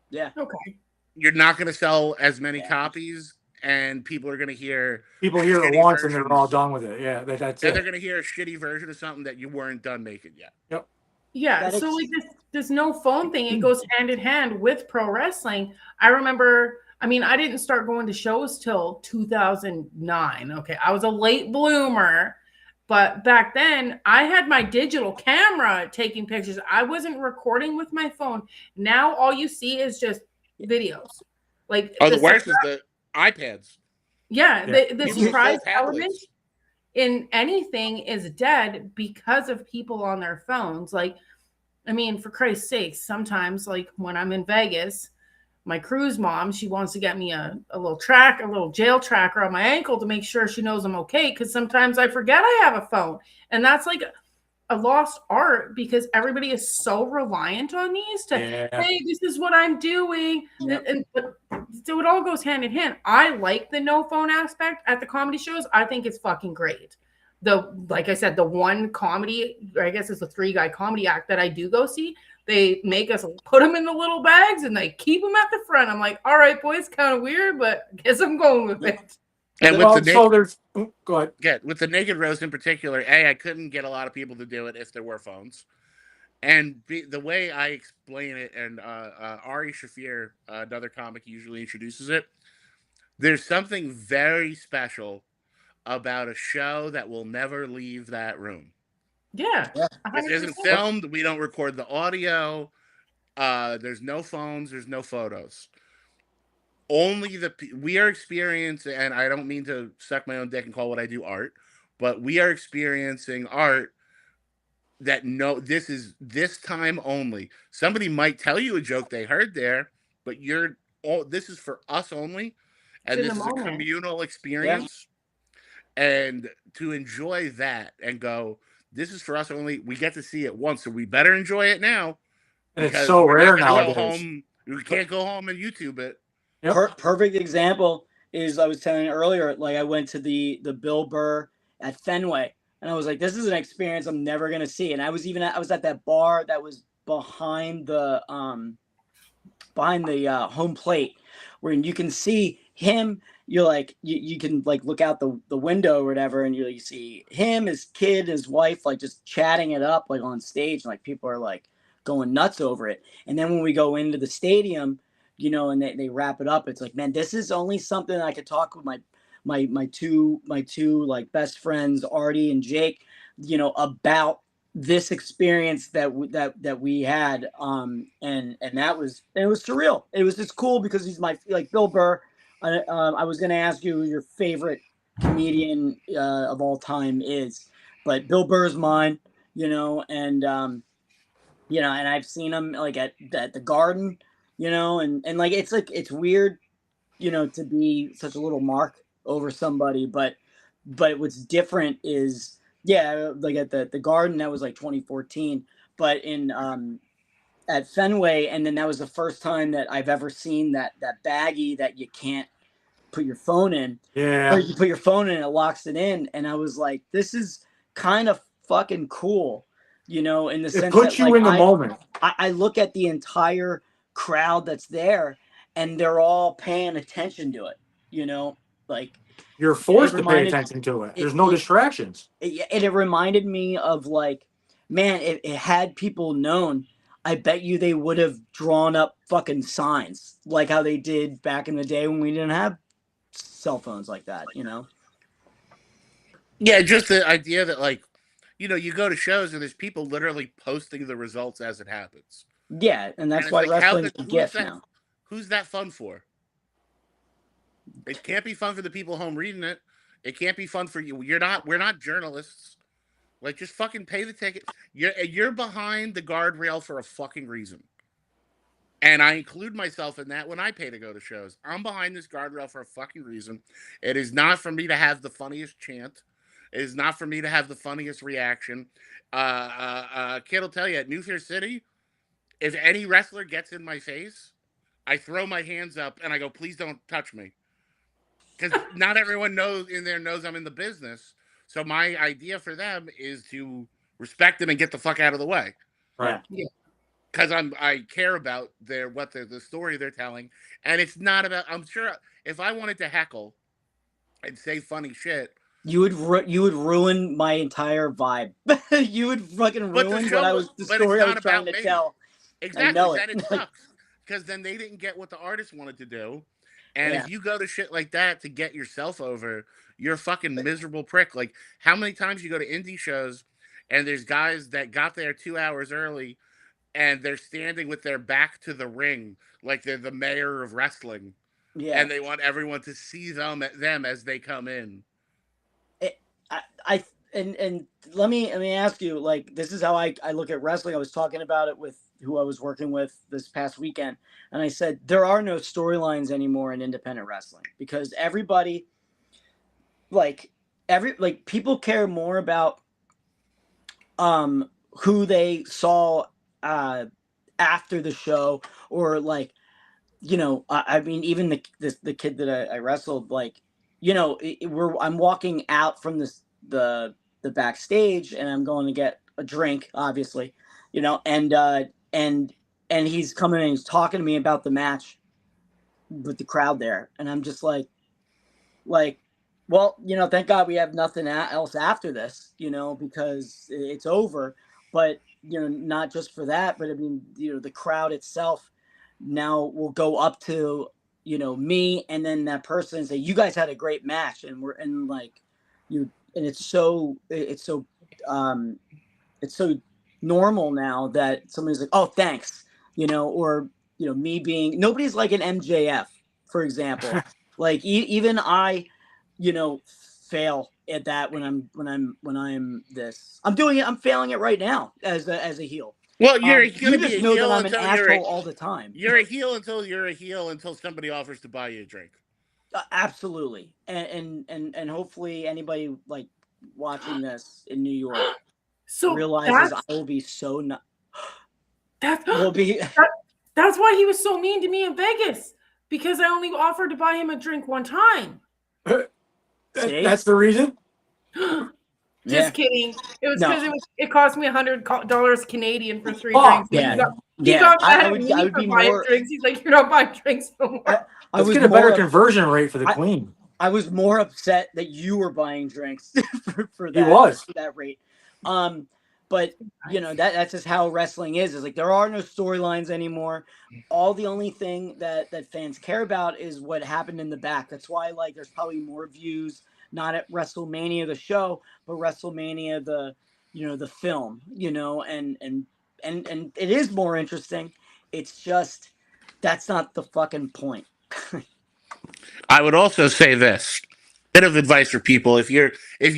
Yeah. Okay. You're not going to sell as many copies, and people are going to hear. People hear it once and they're all done with it. Yeah, that's it. And they're going to hear a shitty version of something that you weren't done making yet. Yep. Yeah, so like this no phone thing, it goes hand in hand with pro wrestling. I remember, I mean, I didn't start going to shows till 2009. Okay, I was a late bloomer, but back then I had my digital camera taking pictures. I wasn't recording with my phone. Now all you see is just videos. Like the worst is the iPads. Yeah, the surprise element in anything is dead because of people on their phones. Like, I mean, for Christ's sake, sometimes like when I'm in Vegas, my cruise mom, she wants to get me a little jail tracker on my ankle to make sure she knows I'm okay. Because sometimes I forget I have a phone. And that's like a lost art because everybody is so reliant on these to, hey, this is what I'm doing. Yep. And so it all goes hand in hand. I like the no phone aspect at the comedy shows. I think it's fucking great. Like I said, the one comedy, or I guess it's a 3-guy comedy act that I do go see, they make us put them in the little bags and they keep them at the front. I'm like, all right, boys, kind of weird, but I guess I'm going with it. And with go ahead. Yeah, with the naked roast in particular, I couldn't get a lot of people to do it if there were phones. And the way I explain it, and Ari Shafir, another comic, usually introduces it, there's something very special about a show that will never leave that room. Yeah. This isn't filmed. We don't record the audio. There's no phones. There's no photos. Only we are experiencing, and I don't mean to suck my own dick and call what I do art, but we are experiencing art that this is this time only. Somebody might tell you a joke they heard there, but this is for us only, and this is a communal experience. Yeah. And to enjoy that and go, this is for us only. We get to see it once, so we better enjoy it now. And it's so rare nowadays. Go home You can't go home and YouTube it. Yep. Perfect example is I was telling you earlier, like I went to the Bill Burr at Fenway, and I was like, this is an experience I'm never gonna see. And I was at that bar that was behind the home plate, where you can see him. You're like you can like look out the window or whatever, and you see him, his kid, his wife, like just chatting it up like on stage, and like people are like going nuts over it. And then when we go into the stadium, and they wrap it up, it's like, man, this is only something I could talk with my two like best friends, Artie and Jake, about this experience that we had, and it was surreal. It was just cool because he's my, like, Bill Burr. I was gonna ask you who your favorite comedian of all time is, but Bill Burr's mine. And I've seen him like at the Garden, and like it's weird, to be such a little mark over somebody, but what's different is, yeah, like at the Garden, that was like 2014, but in at Fenway, and then that was the first time that I've ever seen that baggie that you can't put your phone in. Yeah. Or you put your phone in, it locks it in, and I was like, this is kind of fucking cool, in the sense It puts that, you like, in the moment. I look at the entire crowd that's there, and they're all paying attention to it, like You're forced to pay attention to it. There's no distractions. It reminded me of, like, man, it had people known, I bet you they would have drawn up fucking signs like how they did back in the day when we didn't have cell phones like that, Yeah, just the idea that, like, you go to shows and there's people literally posting the results as it happens. Yeah, and that's And why like, wrestling's a gift now. Who's that fun for? It can't be fun for the people home reading it. It can't be fun for you. We're not journalists. Like, just fucking pay the ticket. You're behind the guardrail for a fucking reason. And I include myself in that when I pay to go to shows. I'm behind this guardrail for a fucking reason. It is not for me to have the funniest chant. It is not for me to have the funniest reaction. Kid will tell you, at New Fear City, if any wrestler gets in my face, I throw my hands up and I go, please don't touch me. Because not everyone knows I'm in the business. So my idea for them is to respect them and get the fuck out of the way. Right. Yeah. Because I care about the story they're telling, and it's not about. I'm sure if I wanted to heckle and say funny shit, you would ruin my entire vibe. You would fucking ruin the story I was trying to tell. Exactly, and it sucks because then they didn't get what the artist wanted to do, and if you go to shit like that to get yourself over, you're a fucking miserable prick. Like, how many times you go to indie shows, and there's guys that got there 2 hours early. And they're standing with their back to the ring, like they're the mayor of wrestling. Yeah. And they want everyone to see them as they come in. And let me ask you, like, this is how I look at wrestling. I was talking about it with who I was working with this past weekend, and I said there are no storylines anymore in independent wrestling because everybody, people care more about who they saw after the show, or like, I mean, even the kid that I wrestled, like, I'm walking out from the backstage, and I'm going to get a drink, obviously, and he's coming and he's talking to me about the match with the crowd there, and I'm just like, well, thank God we have nothing else after this, because it's over. But not just for that, but I mean, the crowd itself now will go up to, me and then that person and say, you guys had a great match. And it's so normal now that somebody's like, oh, thanks, or, me being, nobody's like an MJF, for example. Like, even I, fail at that when I'm this. I'm doing it. I'm failing it right now as a heel. Well, you just know that I'm an asshole all the time. You're a heel until somebody offers to buy you a drink. Absolutely, and hopefully anybody like watching this in New York realizes I will be so That's why he was so mean to me in Vegas, because I only offered to buy him a drink one time. That's the reason? Just kidding. It was because it cost me $100 Canadian for 3 drinks. He got mad at me for buying drinks. He's like, "You're not buying drinks no more." Let's get a better conversion rate for the queen. I was more upset that you were buying drinks for that. He was. For that rate. But you know, that's just how wrestling is. Like there are no storylines anymore. All the only thing that fans care about is what happened in the back. That's why like there's probably more views not at WrestleMania the show, but WrestleMania the film, and it is more interesting. It's just that's not the fucking point. I would also say this bit of advice for people: if you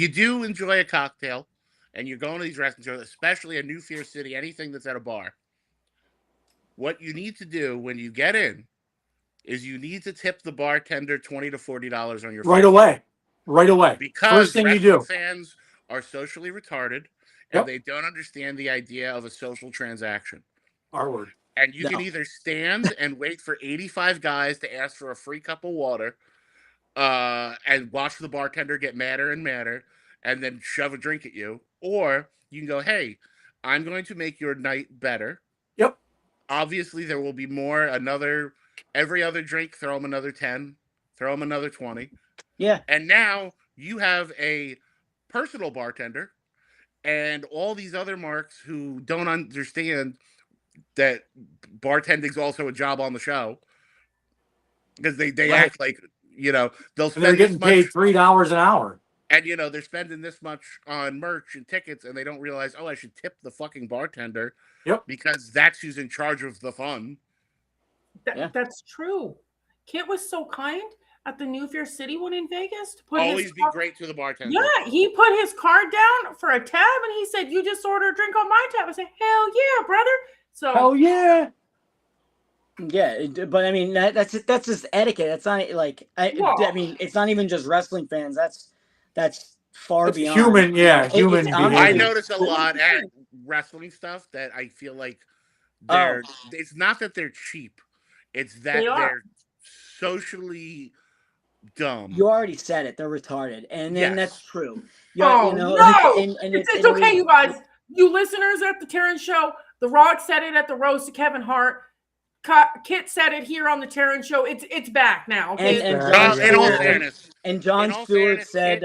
do enjoy a cocktail and you're going to these wrestling shows, especially a New Fear City, anything that's at a bar, what you need to do when you get in is you need to tip the bartender $20 to $40 on your right away. Because first thing you do. Fans are socially retarded and they don't understand the idea of a social transaction. Our word. And you can either stand and wait for 85 guys to ask for a free cup of water and watch the bartender get madder and madder and then shove a drink at you. Or you can go, hey, I'm going to make your night better. Yep. Obviously, there will be every other drink, throw them another 10, throw them another 20. Yeah. And now you have a personal bartender and all these other marks who don't understand that bartending is also a job on the show because they act like, they'll spend they're getting paid $3 an hour. And, they're spending this much on merch and tickets and they don't realize, I should tip the fucking bartender. Yep. Because that's who's in charge of the fun. That's true. Kit was so kind at the New Fear City one in Vegas. To always be great to the bartender. Yeah, he put his card down for a tab and he said, "You just order a drink on my tab." I said, "Hell yeah, brother." So hell yeah. Yeah, but I mean that's just etiquette. That's not like I mean it's not even just wrestling fans. That's far beyond human. Yeah, human. I notice a lot at wrestling stuff that I feel like it's not that they're cheap, it's that they're socially dumb. You already said it. They're retarded, and then that's true. No! It's okay, you guys. You listeners at the Terynn Show. The Rock said it at the roast of Kevin Hart. Kit said it here on the Terynn Show. It's back now. Okay? In all fairness, and John Stewart said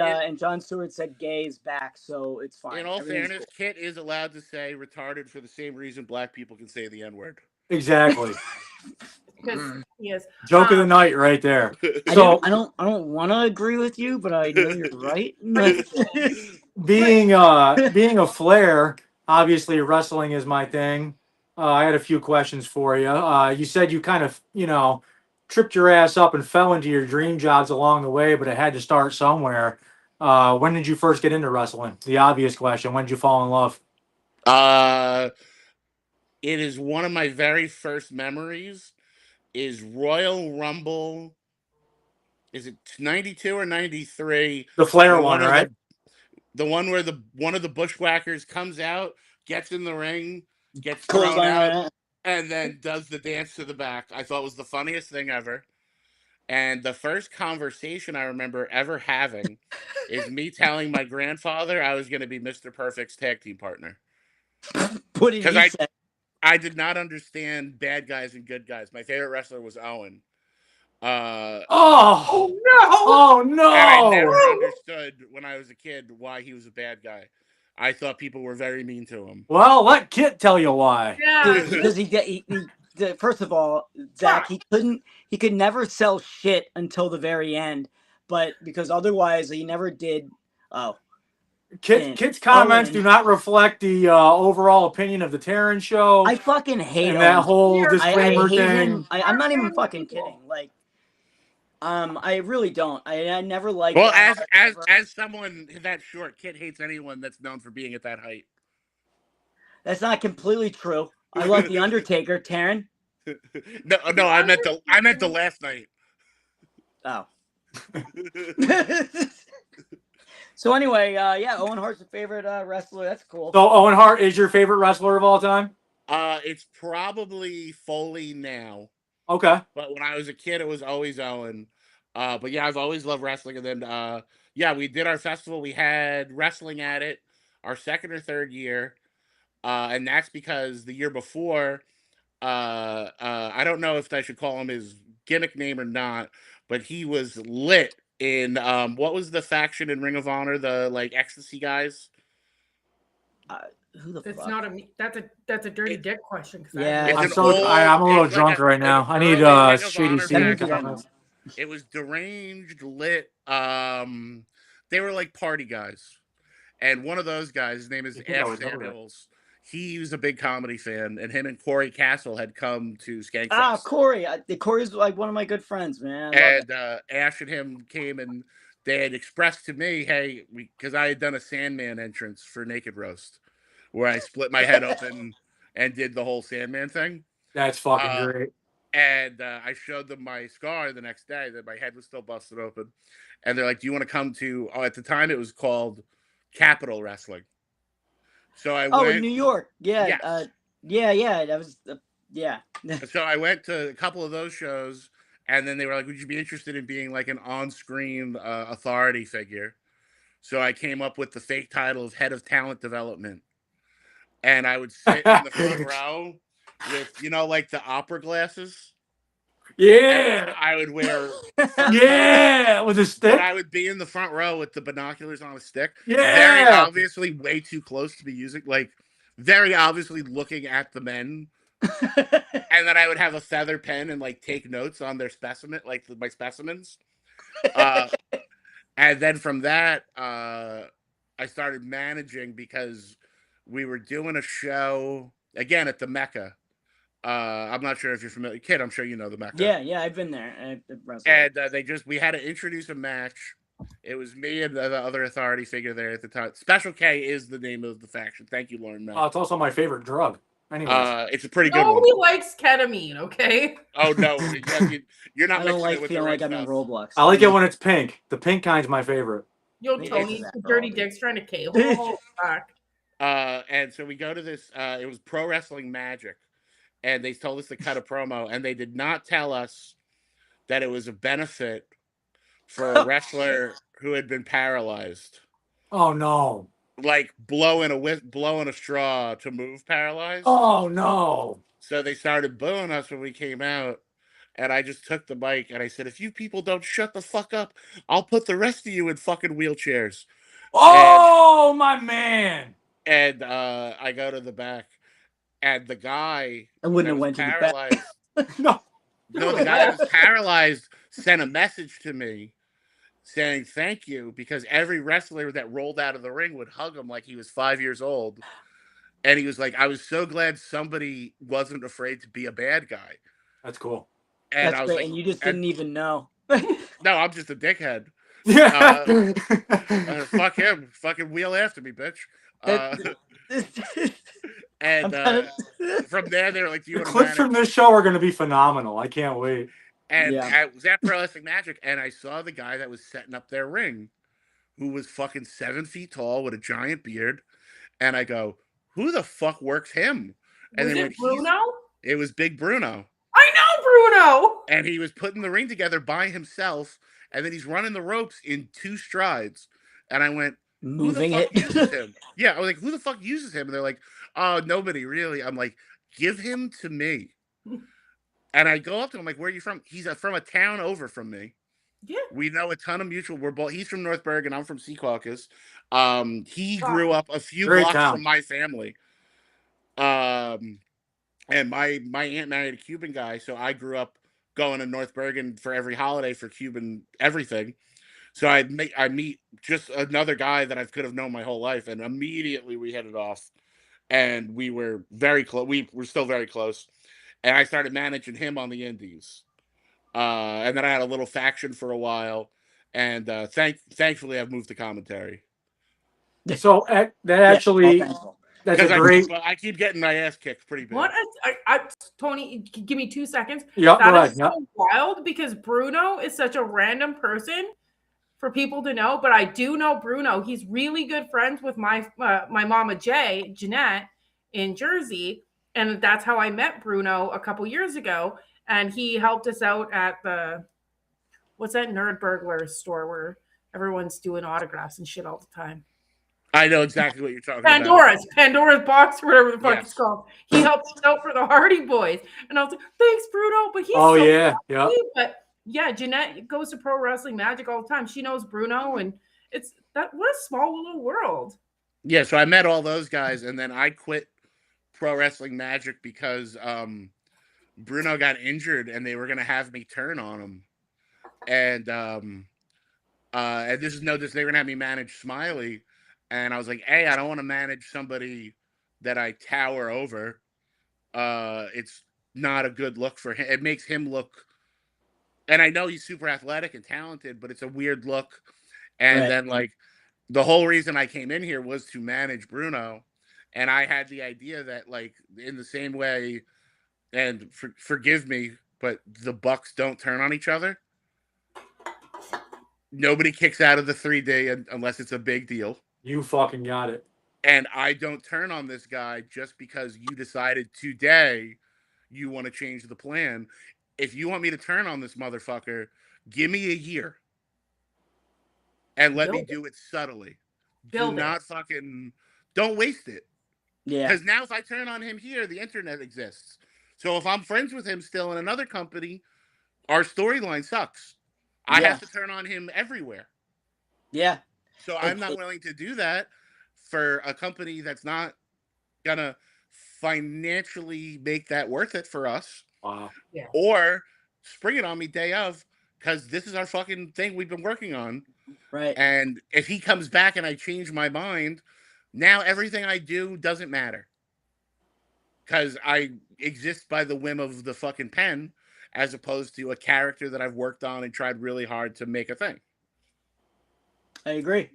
gay is back, so it's fine. In all fairness, cool. Kit is allowed to say retarded for the same reason black people can say the N-word. Exactly. Because he is. Joke of the night right there. So I don't want to agree with you, but I know you're right. being a Flair, obviously wrestling is my thing. I had a few questions for you. You said you kind of, tripped your ass up and fell into your dream jobs along the way, but it had to start somewhere. When did you first get into wrestling? The obvious question. When did you fall in love? It is one of my very first memories is Royal Rumble. Is it 92 or 93? The Flair one, right? The one where one of the Bushwhackers comes out, gets in the ring, gets thrown out, and then does the dance to the back. I thought it was the funniest thing ever. And the first conversation I remember ever having is me telling my grandfather I was going to be Mr. Perfect's tag team partner. What did he say? I did not understand bad guys and good guys. My favorite wrestler was Owen. Oh no! And I never understood when I was a kid why he was a bad guy. I thought people were very mean to him. Well, let Kit tell you why. Yeah. Because he first of all, Zach, he could never sell shit until the very end, but because otherwise he never did. Kit's comments do not reflect the overall opinion of the Terynn Show. I fucking hate that whole disclaimer thing. I'm not even fucking kidding. Like, I really don't. I never liked. Well, as someone that short, Kit hates anyone that's known for being at that height. That's not completely true. I love the Undertaker, Terynn. No, I meant the last night. Oh. So anyway, Owen Hart's your favorite wrestler. That's cool. So Owen Hart is your favorite wrestler of all time? It's probably Foley now. Okay. But when I was a kid, it was always Owen. But yeah, I've always loved wrestling. And then, yeah, we did our festival. We had wrestling at it our second or third year. And that's because the year before, I don't know if I should call him his gimmick name or not, but he was lit in, what was the faction in Ring of Honor? The like ecstasy guys? Who the It's fuck? not a that's a dirty dick question. Yeah, It's I'm an so old, I'm a little it's like drunk right now. I need early Ring of Shady Honor C. faction. It was deranged, lit. They were like party guys. And one of those guys, his name is I think I Ash would know that. Samuels. He was a big comedy fan, and him and Corey Castle had come to Skankfest. Ah, Corey. Corey's like one of my good friends, man. And Ash and him came, and they had expressed to me, hey, because I had done a Sandman entrance for Naked Roast, where I split my head open and did the whole Sandman thing. That's fucking great. And I showed them my scar the next day that my head was still busted open. And they're like, do you want to come to, at the time it was called Capital Wrestling. So I went. In New York. Yeah. Yes. Yeah. That was, yeah. So I went to a couple of those shows, and then they were like, would you be interested in being like an on-screen authority figure? So I came up with the fake title of Head of Talent Development. And I would sit in the front row with, like the opera glasses. Yeah. And I would wear. With a stick. But I would be in the front row with the binoculars on a stick. Yeah. Very obviously way too close to be using, like very obviously looking at the men. And then I would have a feather pen and like take notes on their specimen, like my specimens. And then from that, I started managing because we were doing a show again at the Mecca. I'm not sure if you're familiar, kid. I'm sure you know the Mecca. Yeah, I've been there. And we had to introduce a match. It was me and the other authority figure there at the time. Special K is the name of the faction. Thank you, Lauren. Oh, it's also my favorite drug. Anyways. It's a pretty good one. Nobody likes ketamine, okay? Oh no, you're not. I don't like with feeling the like right I'm in stuff. Roblox. I like it when it's pink. The pink kind's my favorite. Yo, Tony, the dirty dick's trying to cable. And so we go to this. It was Pro Wrestling Magic, and they told us to cut a promo, and they did not tell us that it was a benefit for a wrestler who had been paralyzed. Oh no! Like blowing a straw to move paralyzed. Oh no! So they started booing us when we came out, and I just took the mic and I said, "If you people don't shut the fuck up, I'll put the rest of you in fucking wheelchairs." Oh, my man! And I go to the back, and the guy I wouldn't have went paralyzed. to the back. No, the guy that was paralyzed sent a message to me saying thank you, because every wrestler that rolled out of the ring would hug him like he was 5 years old. And he was like, I was so glad somebody wasn't afraid to be a bad guy. That's cool. And That's I was great. like, And you just didn't even know. No, I'm just a dickhead. Yeah. Fuck him. Fucking wheel after me, bitch. And from there, they were like, do you The want to clips manage? from this show are going to be phenomenal. I can't wait. And I was at Pro Wrestling Magic, and I saw the guy that was setting up their ring, who was fucking 7 feet tall with a giant beard. And I go, who the fuck works him? And was it Bruno? It was Big Bruno. I know Bruno! And he was putting the ring together by himself, and then he's running the ropes in 2 strides. And I went, moving who the fuck it. uses him? Yeah, I was like, who the fuck uses him? And they're like, oh, nobody really. I'm like, give him to me. And I go up to him, like, where are you from? He's from a town over from me. Yeah. We know a ton of mutual. We're both. He's from North Bergen. I'm from Secaucus. He grew up a few blocks from my family. And my aunt married a Cuban guy, so I grew up going to North Bergen for every holiday for Cuban everything. So I meet just another guy that I could have known my whole life, and immediately we hit it off, and we were very close. We were still very close, and I started managing him on the indies. And then I had a little faction for a while, and thankfully I've moved to commentary. So that actually, that's a great. I keep getting my ass kicked pretty bad. What? Tony, give me 2 seconds. Yeah, that is so wild, because Bruno is such a random person for people to know, but I do know Bruno. He's really good friends with my mama Jeanette in Jersey, And that's how I met Bruno a couple years ago. And he helped us out at what's that Nerd Burglar store where everyone's doing autographs and shit all the time? I know exactly what you're talking Pandora's box, whatever the fuck it's Yes. called. He helped us out for the Hardy Boys. And I was like, thanks, Bruno. But he's yeah. But yeah, Jeanette goes to Pro Wrestling Magic all the time. She knows Bruno, and what a small little world. Yeah, so I met all those guys, and then I quit Pro Wrestling Magic because Bruno got injured, and they were going to have me turn on him. And this is they were going to have me manage Smiley. And I was like, hey, I don't want to manage somebody that I tower over. It's not a good look for him. It makes him look, and I know he's super athletic and talented, but it's a weird look. And then, like, the whole reason I came in here was to manage Bruno. And I had the idea that, like, in the same way, and forgive me, but the Bucks don't turn on each other. Nobody kicks out of the 3D unless it's a big deal. You fucking got it. And I don't turn on this guy just because you decided today you want to change the plan. If you want me to turn on this motherfucker, give me a year. And let me do it subtly. Don't waste it. Yeah. Because now if I turn on him here, the internet exists. So if I'm friends with him still in another company, our storyline sucks. I have to turn on him everywhere. Yeah. So I'm not willing to do that for a company that's not gonna financially make that worth it for us. Wow. Yeah. Or spring it on me day of, because this is our fucking thing we've been working on. Right. And if he comes back and I change my mind, now everything I do doesn't matter. Because I exist by the whim of the fucking pen, as opposed to a character that I've worked on and tried really hard to make a thing. I agree.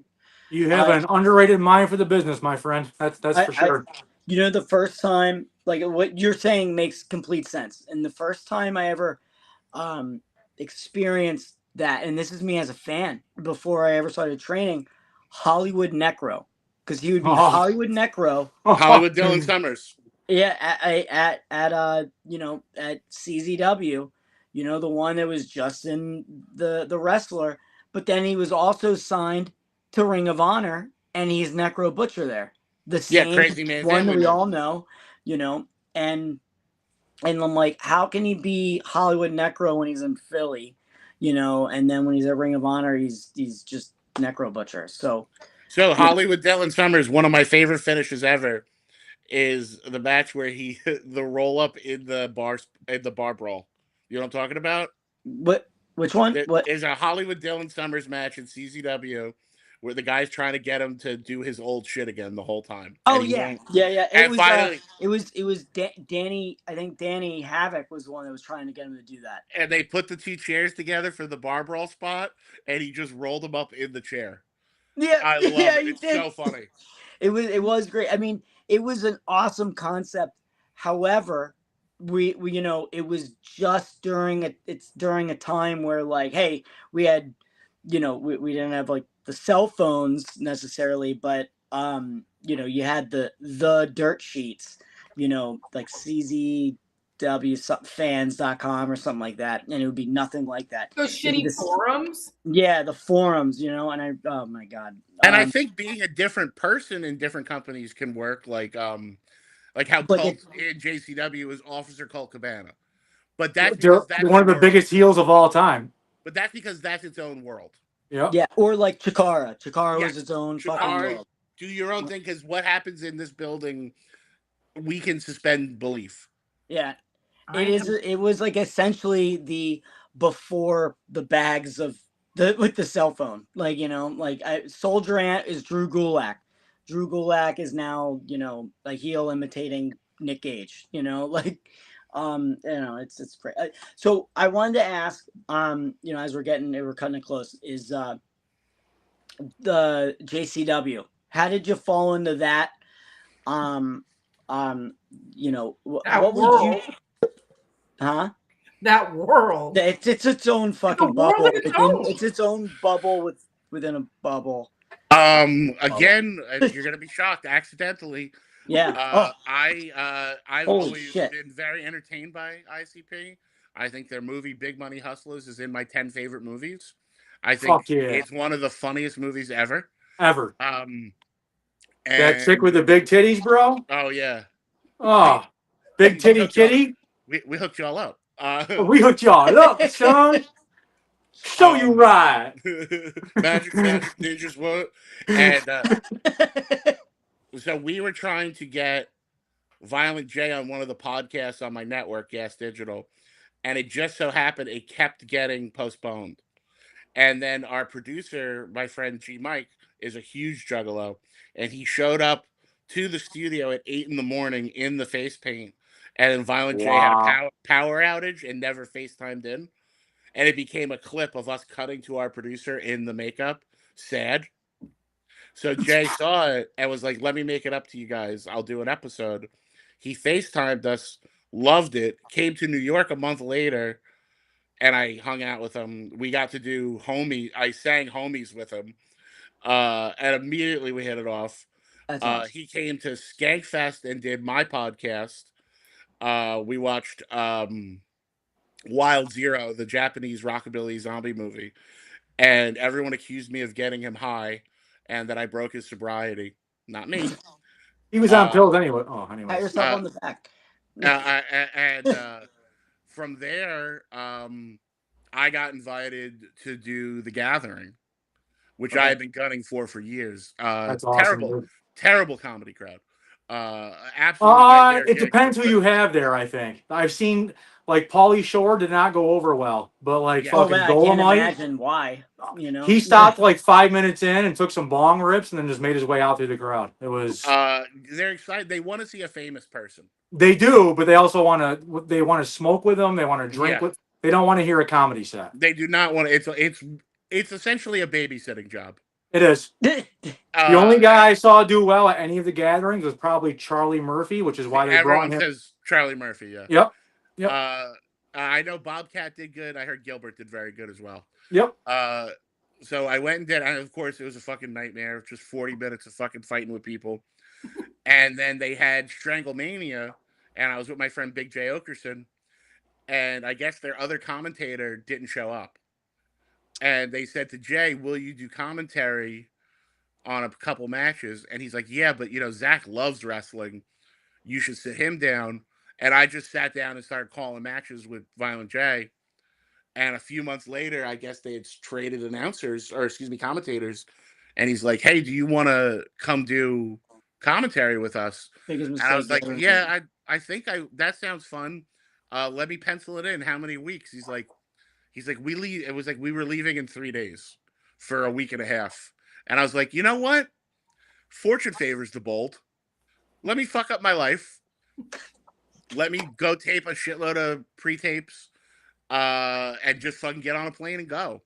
You have an underrated mind for the business, my friend. That's for sure. The first time, like what you're saying makes complete sense. And the first time I ever experienced that, and this is me as a fan, before I ever started training, Hollywood Necro. Because he would be Hollywood Necro. Hollywood Dylan Summers. Yeah, at CZW, the one that was Justin the wrestler, but then he was also signed to Ring of Honor, and he's Necro Butcher there. The same Crazy man one that we all know, and I'm like, how can he be Hollywood Necro when he's in Philly, and then when he's at Ring of Honor, he's just Necro Butcher. So Hollywood Dylan Summers, one of my favorite finishes ever, is the match where he the roll up in the bar brawl. You know what I'm talking about? Which one? There's a Hollywood Dylan Summers match in CZW where the guy's trying to get him to do his old shit again the whole time. Oh yeah. And finally, it was Danny. I think Danny Havoc was the one that was trying to get him to do that. And they put the two chairs together for the bar brawl spot, and he just rolled them up in the chair. Yeah, I love it. It's so funny. It was great. I mean, it was an awesome concept. However, we it was just during a time where, like, hey, we had, we didn't have like the cell phones necessarily, but you had the dirt sheets, like CZWfans.com or something like that, and it would be nothing like that. Those shitty forums. Yeah, the forums, and oh my god. And I think being a different person in different companies can work, like how Colt in JCW is Officer Colt Cabana, but that's one of the biggest heels of all time. But that's because that's its own world. Yeah, or like Chikara. Chikara was its own fucking world. Do your own thing, because what happens in this building, we can suspend belief. Yeah, it was like essentially the before the bags of with the cell phone, like Soldier Ant is Drew Gulak. Drew Gulak is now a heel imitating Nick Gage. It's great. So I wanted to ask, as we're cutting it close, is the JCW. How did you fall into that? What would you? Huh? That world. It's its own fucking bubble. It's its own bubble within a bubble. Again, you're gonna be shocked accidentally, Yeah. I've Holy always shit. been very entertained by ICP. I think their movie Big Money Hustlers is in my 10 favorite movies. I think Fuck yeah. it's one of the funniest movies ever. Ever. That chick with And the big titties, bro? oh yeah, Oh, big we titty hooked y'all. kitty? We hooked y'all up. We hooked y'all up, son. Show you right. Magic ninjas what? And so we were trying to get Violent J on one of the podcasts on my network, Gas Digital, and it just so happened it kept getting postponed. And then our producer, my friend G Mike, is a huge juggalo, and he showed up to the studio at 8 in the morning in the face paint. And then Violent J had a power outage and never FaceTimed in. And it became a clip of us cutting to our producer in the makeup, sad. So Jay saw it and was like, let me make it up to you guys. I'll do an episode. He FaceTimed us, loved it, came to New York a month later, and I hung out with him. We got to do Homie. I sang Homies with him. And immediately we hit it off. That's awesome. He came to Skankfest and did my podcast. We watched Wild Zero, the Japanese rockabilly zombie movie. And everyone accused me of getting him high and that I broke his sobriety. Not me. He was on pills anyway. Oh, anyway. Pat yourself on the back. From there, I got invited to do The Gathering, which I had been gunning for years. That's awesome. Terrible comedy crowd. Absolutely. It depends who you have there, I think. I've seen, like, Pauly Shore did not go over well, but, like, fucking I can't Dolomite. imagine why. You know, he stopped like 5 minutes in and took some bong rips and then just made his way out through the crowd. It was. They're excited. They want to see a famous person. They do, but they also want to. They want to smoke with them. They want to drink with. They don't want to hear a comedy set. They do not want to. It's essentially a babysitting job. It is. The only guy I saw do well at any of the gatherings was probably Charlie Murphy, which is why they brought him. Everyone says Charlie Murphy. Yeah. Yep. I know Bobcat did good. I heard Gilbert did very good as well. Yep. So I went and did, and of course it was a fucking nightmare. Just 40 minutes of fucking fighting with people. And then they had Stranglemania, and I was with my friend Big J Okerson, and I guess their other commentator didn't show up. And they said to Jay, will you do commentary on a couple matches? And he's like, yeah, but Zach loves wrestling. You should sit him down. And I just sat down and started calling matches with Violent J. And a few months later, I guess they had traded commentators. And he's like, hey, do you want to come do commentary with us? And I was like, yeah, I think that sounds fun. Let me pencil it in. How many weeks? He's like, we leave. It was like we were leaving in 3 days for a week and a half. And I was like, you know what? Fortune favors the bold. Let me fuck up my life. Let me go tape a shitload of pre-tapes and just fucking get on a plane and go.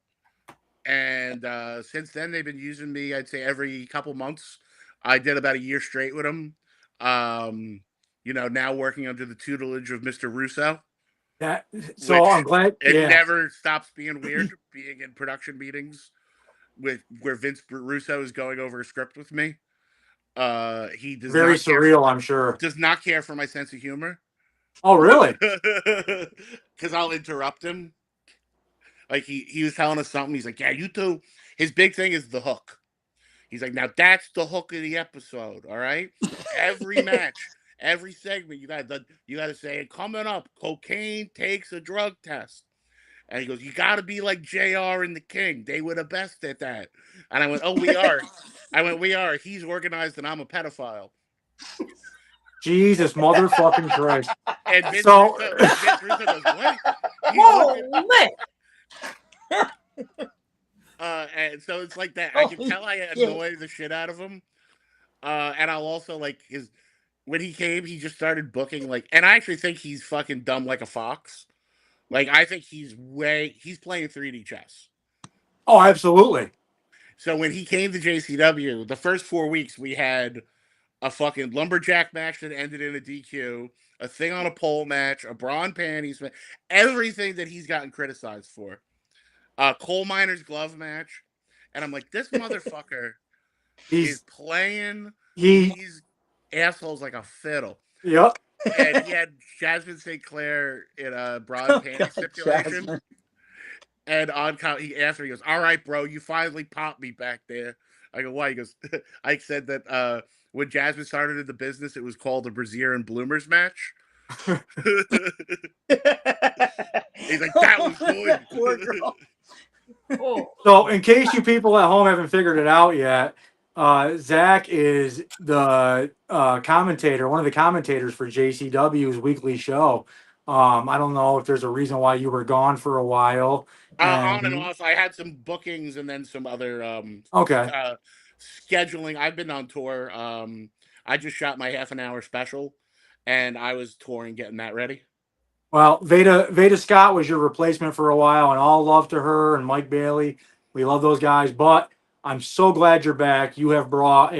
And since then, they've been using me, I'd say, every couple months. I did about a year straight with them. Now working under the tutelage of Mr. Russo. I'm glad. It never stops being weird, being in production meetings where Vince Russo is going over a script with me. He does very surreal, I'm sure. Does not care for my sense of humor. Oh, really? Because I'll interrupt him. Like he was telling us something. He's like, yeah, you too. His big thing is the hook. He's like, now that's the hook of the episode. All right. Every match, every segment, you got to say, coming up, cocaine takes a drug test. And he goes, you got to be like JR and the King. They were the best at that. And I went, oh, we are. We are. He's organized and I'm a pedophile. Jesus motherfucking Christ. And Vince Russo goes, what? Holy! And so it's like that. I can tell I annoy the shit out of him. And I'll also when he came, he just started booking and I actually think he's fucking dumb like a fox. I think he's playing 3D chess. Oh, absolutely. So when he came to JCW, the first 4 weeks we had a fucking lumberjack match that ended in a DQ, a thing on a pole match, a bra and panties match, everything that he's gotten criticized for. Coal miner's glove match. And I'm like, this motherfucker is playing. He's assholes like a fiddle. Yep. And he had Jasmine St. Clair in a broad panty stipulation. Jasmine. And he asked me, he goes, "All right, bro, you finally popped me back there." I go, "Why?" He goes, "I said that when Jasmine started in the business, it was called the Brazier and Bloomers match." He's like, "That was good." Poor girl. Oh. So, in case you people at home haven't figured it out yet, Zach is the commentator, one of the commentators for JCW's weekly show. I don't know if there's a reason why you were gone for a while. On and off. I had some bookings and then some other scheduling. I've been on tour. I just shot my half-an-hour special, and I was touring, getting that ready. Well, Veda Scott was your replacement for a while, and all love to her and Mike Bailey. We love those guys, but I'm so glad you're back. You have brought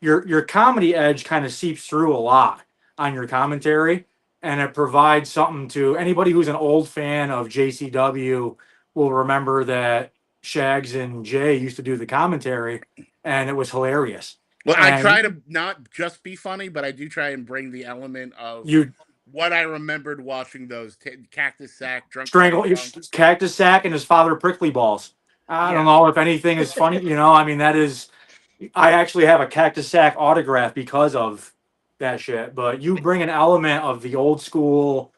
your comedy edge kind of seeps through a lot on your commentary, and it provides something to anybody who's an old fan of JCW will remember that Shags and Jay used to do the commentary, and it was hilarious. Well, I try to not just be funny, but I do try and bring the element of what I remembered watching those Cactus Sack, Cactus Sack, and his father Prickly Balls. I don't know if anything is funny. I mean, that is. I actually have a Cactus Sack autograph because of that shit. But you bring an element of the old school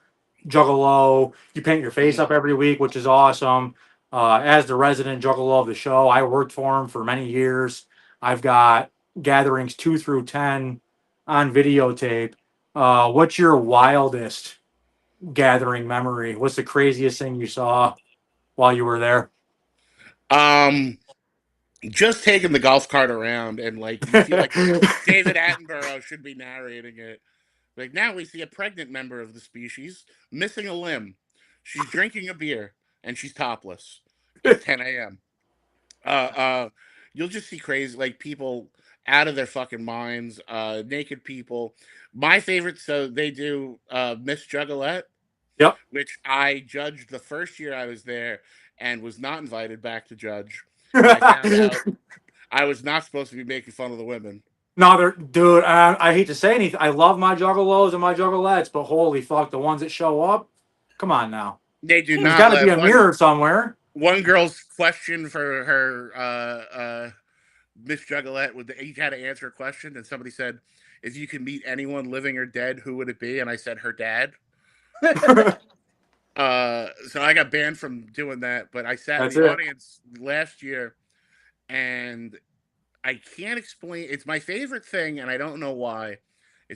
Juggalo. You paint your face up every week, which is awesome. As the resident Juggalo of the show, I worked for him for many years. I've got gatherings 2 through 10 on videotape. What's your wildest gathering memory? What's the craziest thing you saw while you were there? Just taking the golf cart around, and like you feel like David Attenborough should be narrating it. Like, now we see a pregnant member of the species missing a limb. She's drinking a beer and she's topless. It's 10 a.m. You'll just see crazy, like, people out of their fucking minds, naked people. My favorite, so they do Miss Juggalette, which I judged the first year I was there and was not invited back to judge. I found out I was not supposed to be making fun of the women. No, dude, I hate to say anything. I love my Juggalos and my Juggalettes, but holy fuck, the ones that show up, come on now. They do There's not. There's got to be a mirror somewhere. One girl's question for her Miss Juggalette, each had to answer a question, and somebody said, "If you could meet anyone living or dead, who would it be?" And I said, her dad. So I got banned from doing that, but I sat in the audience last year, and I can't explain. It's my favorite thing, and I don't know why.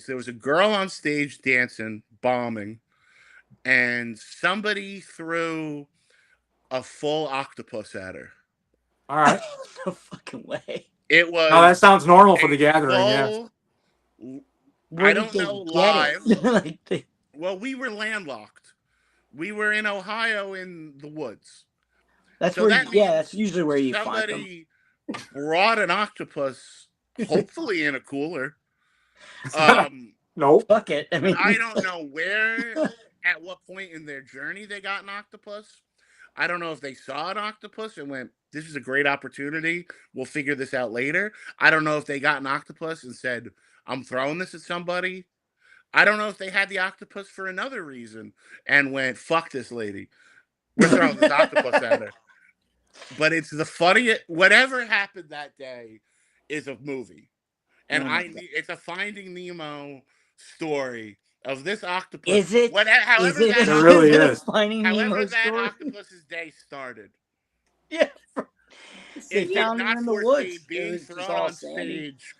There was a girl on stage dancing, bombing, and somebody threw a full octopus at her. All right. No fucking way. It was. Oh, that sounds normal for the gathering. I don't know live. Well, we were landlocked. We were in Ohio in the woods. That's where. That's usually where you find them. Somebody brought an octopus, hopefully in a cooler. No, fuck it. I mean, I don't know at what point in their journey they got an octopus. I don't know if they saw an octopus and went, "This is a great opportunity. We'll figure this out later." I don't know if they got an octopus and said, "I'm throwing this at somebody." I don't know if they had the octopus for another reason and went, "Fuck this lady. We're throwing this octopus at her." But it's the funniest. Whatever happened that day is a movie, and it's a Finding Nemo story of this octopus. Is it? However, it really is. Finding Nemo that story? octopus's day started. Yeah. They found him in the woods. Being thrown on stage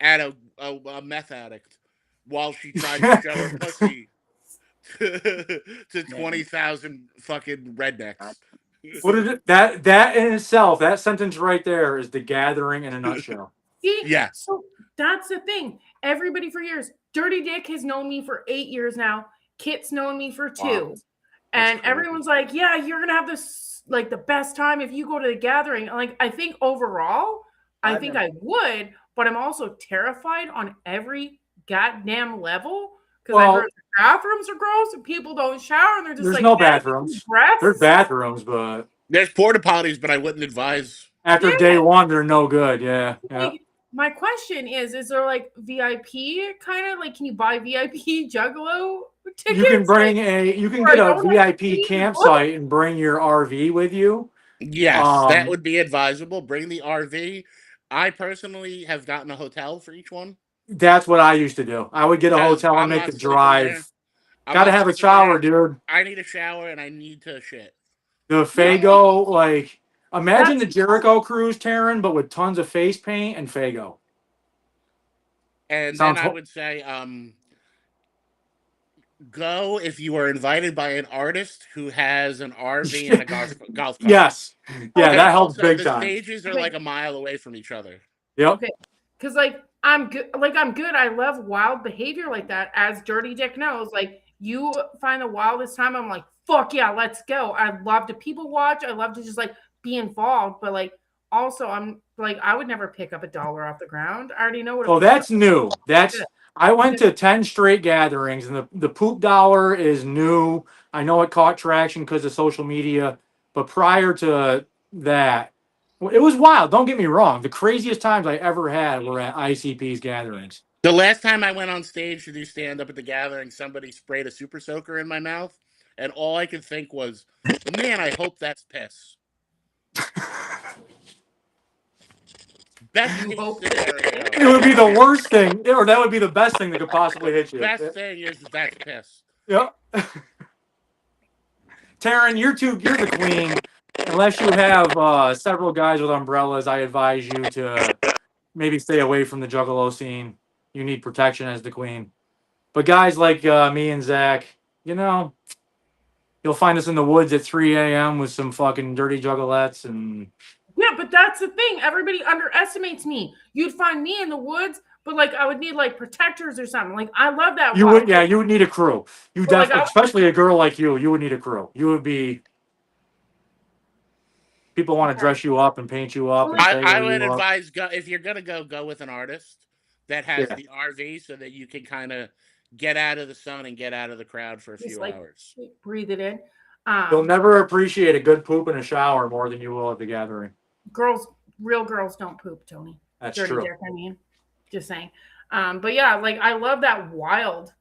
at a meth addict while she tried to show her pussy to 20,000 fucking rednecks. What is it? That in itself, that sentence right there is the gathering in a nutshell. Yeah. So that's the thing. Everybody for years. Dirty Dick has known me for 8 years now. Kit's known me for 2. Wow. And everyone's like, "Yeah, you're gonna have this like the best time if you go to the gathering." Like, I think overall, I think I would, but I'm also terrified on every goddamn level because I heard the bathrooms are gross and people don't shower and they're just there's no bathrooms. There's bathrooms, but there's porta potties, but I wouldn't advise. After day 1, they're no good. Yeah. Like, My question is there like VIP kind of like, can you buy VIP Juggalo tickets? You can bring like, you can get a VIP campsite and bring your RV with you. Yes, that would be advisable. Bring the RV. I personally have gotten a hotel for each one. That's what I used to do. I would get a hotel and make the drive. Got to have a shower, dude. I need a shower and I need to shit. The Faygo, like, imagine the Jericho cruise, Teryn, but with tons of face paint and Faygo. And then I would say, go if you are invited by an artist who has an RV and a golf cart. Yes. Yeah, that helps big time. The stages are like a mile away from each other. Yep. Okay. Because like I'm good. I love wild behavior like that. As Dirty Dick knows, like you find the wildest time, I'm like, fuck yeah, let's go. I love to people watch. I love to just like be involved. But like also I'm like, I would never pick up $1 off the ground. I already know what. Oh, that's new. I went to 10 straight gatherings, and the poop dollar is new. I know it caught traction because of social media, but prior to that, it was wild. Don't get me wrong. The craziest times I ever had were at ICP's gatherings. The last time I went on stage to do stand up at the gathering, somebody sprayed a super soaker in my mouth, and all I could think was, man, I hope that's piss. Best it would be the worst thing, or that would be the best thing that could possibly hit you. Best thing is that's piss. Yep. Teryn, you're the queen. Unless you have several guys with umbrellas, I advise you to maybe stay away from the Juggalo scene. You need protection as the queen. But guys like me and Zach, you'll find us in the woods at 3 a.m. with some fucking dirty juggalettes and. Yeah, but that's the thing. Everybody underestimates me. You'd find me in the woods, but like I would need like protectors or something. Like I love that. You would need a crew. You definitely, especially a girl like you would need a crew. You would be. People want to dress you up and paint you up. I would advise if you're gonna go with an artist that has the RV, so that you can kind of get out of the sun and get out of the crowd for a few hours. Breathe it in. You'll never appreciate a good poop in a shower more than you will at the gathering. Real girls don't poop, Tony. That's true. Dick, I mean, just saying. But yeah, like I love that wild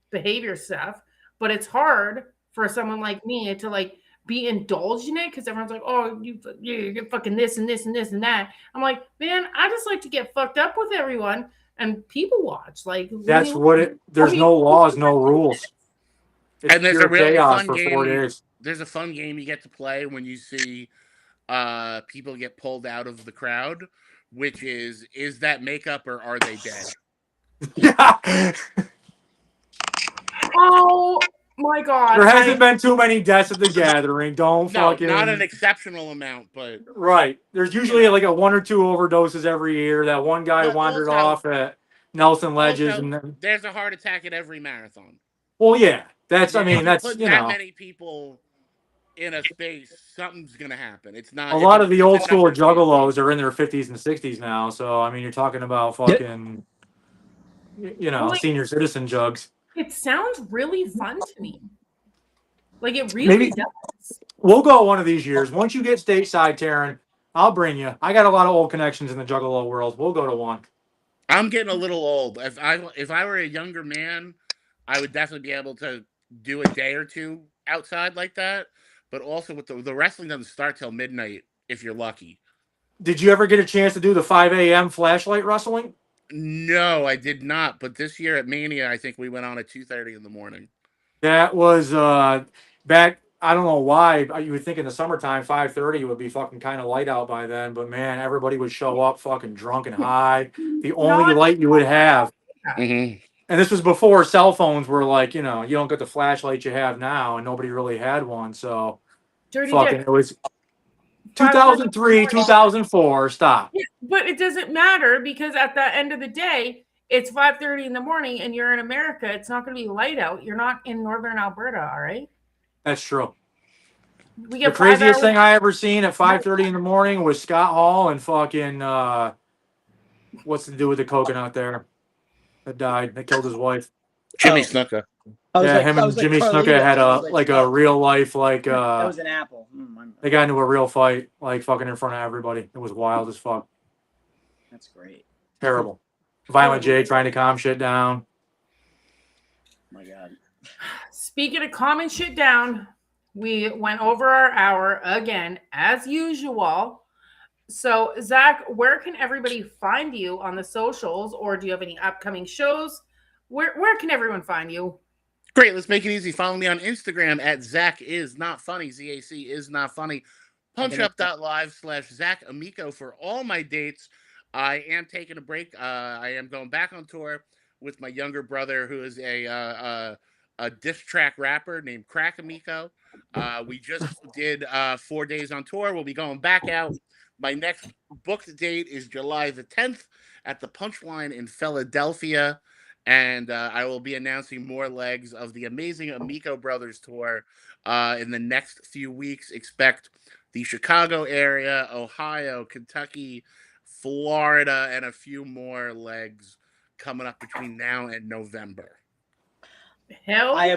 behavior stuff, but it's hard for someone like me to like be indulged in it because everyone's like, oh, you're fucking this and this and this and that. I'm like, man, I just like to get fucked up with everyone and people watch. Like that's there's no laws, no rules. It's and there's a really fun game. There's a fun game you get to play when you see people get pulled out of the crowd, which is that makeup or are they dead? Yeah. Oh my god. There hasn't been too many deaths at the gathering. Not an exceptional amount, but right. There's usually like 1 or 2 overdoses every year. That one guy wandered off at Nelson Ledges, and there's a heart attack at every marathon. Well, yeah. That's that many people in a space, something's gonna happen. It's not a lot of the old school juggalos are in their 50s and 60s now. So I mean, you're talking about fucking, senior citizen jugs. It sounds really fun to me. Like it really does. We'll go one of these years. Once you get stateside, Teryn, I'll bring you. I got a lot of old connections in the juggalo world. We'll go to one. I'm getting a little old. If I were a younger man, I would definitely be able to do a day or two outside like that. But also with the wrestling doesn't start till midnight if you're lucky. Did you ever get a chance to do the 5 a.m. flashlight wrestling? No, I did not. But this year at Mania, I think we went on at 2:30 in the morning. That was back. I don't know why. You would think in the summertime, 5:30 would be fucking kind of light out by then. But man, everybody would show up fucking drunk and high. The only light you would have. Mm-hmm. And this was before cell phones were like, you don't get the flashlight you have now, and nobody really had one. So, it was 2003, 2004. Stop. Yeah, but it doesn't matter because at the end of the day, it's 5:30 in the morning, and you're in America. It's not going to be light out. You're not in northern Alberta, all right? That's true. The craziest thing I ever seen at 5:30 in the morning was Scott Hall and fucking what's to do with the coconut there? That died. That killed his wife. Jimmy Snuka. Him and Jimmy Snuka had a real life that was an apple. They got into a real fight, like fucking in front of everybody. It was wild as fuck. That's great. Terrible. Violent J trying to calm shit down. Oh my God. Speaking of calming shit down, we went over our hour again, as usual. So, Zach, where can everybody find you on the socials, or do you have any upcoming shows? Where can everyone find you? Great, let's make it easy. Follow me on Instagram at Zach is not funny. ZAC is not funny. Punchup.live/Zach Amico for all my dates. I am taking a break. I am going back on tour with my younger brother, who is a diss track rapper named Crack Amico. We just did 4 days on tour. We'll be going back out. My next booked date is July the 10th at the Punchline in Philadelphia. And I will be announcing more legs of the amazing Amico Brothers tour in the next few weeks. Expect the Chicago area, Ohio, Kentucky, Florida, and a few more legs coming up between now and November. Hell, I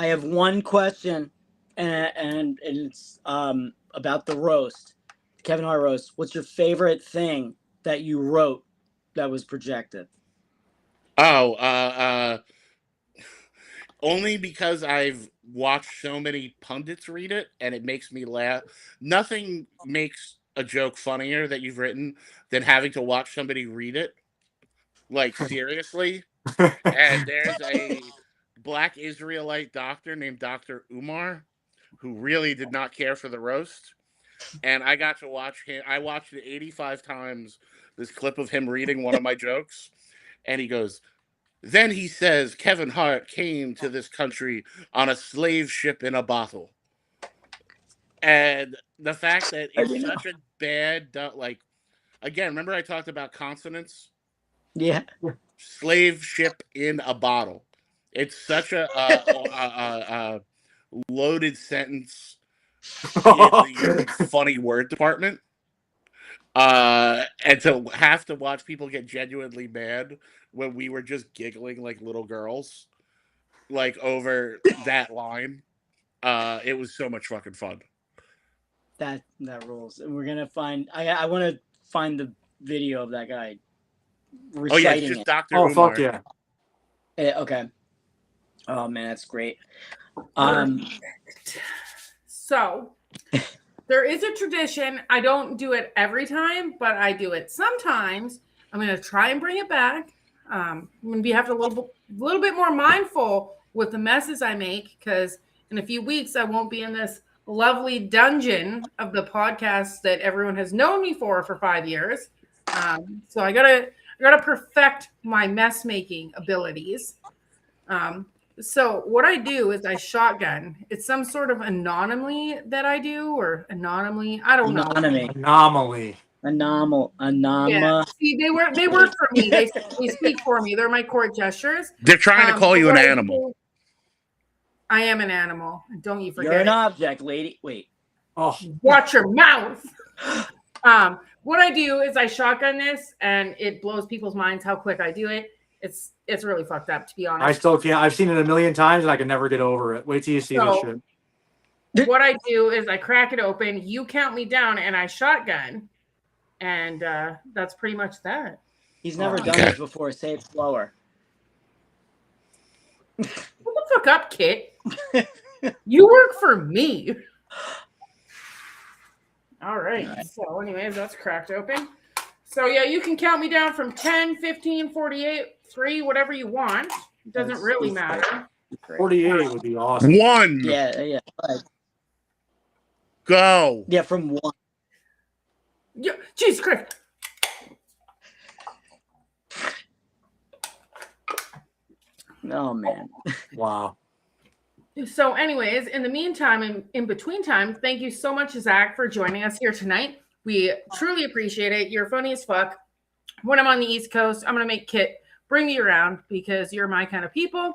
have one question, and it's about the roast, the Kevin Hart roast. What's your favorite thing that you wrote that was projected? Only because I've watched so many pundits read it and it makes me laugh. Nothing makes a joke funnier that you've written than having to watch somebody read it. Like, seriously. And there's a Black Israelite doctor named Dr. Umar who really did not care for the roast. And I got to watch him. I watched it 85 times, this clip of him reading one of my jokes. And he goes, then he says Kevin Hart came to this country on a slave ship in a bottle. And the fact that it's such a bad, like, again, remember I talked about consonants? Yeah. Slave ship in a bottle. It's such a loaded sentence in the funny word department. And to have to watch people get genuinely mad when we were just giggling like little girls, like over that line, it was so much fucking fun. That rules. And we're gonna find. I want to find the video of that guy reciting. Oh yeah, it's just Dr. Oh Umar. fuck yeah. Okay. Oh man, that's great. So there is a tradition. I don't do it every time, but I do it sometimes. I'm going to try and bring it back. I'm going to have to a little bit more mindful with the messes I make, because in a few weeks I won't be in this lovely dungeon of the podcast that everyone has known me for 5 years. So I gotta perfect my mess making abilities. So what I do is I shotgun. It's some sort of anomaly that I do, or anomaly. I don't know. Anomaly. Yeah. See, they work for me. They speak for me. They're my court gestures. They're trying to call you an animal. I am an animal. Don't you forget. You're an object, lady. Wait. Oh. Watch your mouth. What I do is I shotgun this, and it blows people's minds how quick I do it. It's really fucked up, to be honest. I still can't. I've seen it a million times, and I can never get over it. Wait till you see this shit. What I do is I crack it open, you count me down, and I shotgun. And that's pretty much that. He's never done this before. Say it slower. What the fuck up, Kit? You work for me. All right. So anyways, that's cracked open. So yeah, you can count me down from 10, 15, 48, 3, whatever you want. It doesn't really matter. 48 would be awesome. 1. Yeah. Go. Yeah, from 1. Yeah, Jesus Christ. Oh man. Wow. So anyways, in the meantime, in between time, thank you so much, Zach, for joining us here tonight. We truly appreciate it. You're funny as fuck. When I'm on the East Coast, I'm going to make Kit bring me around, because you're my kind of people.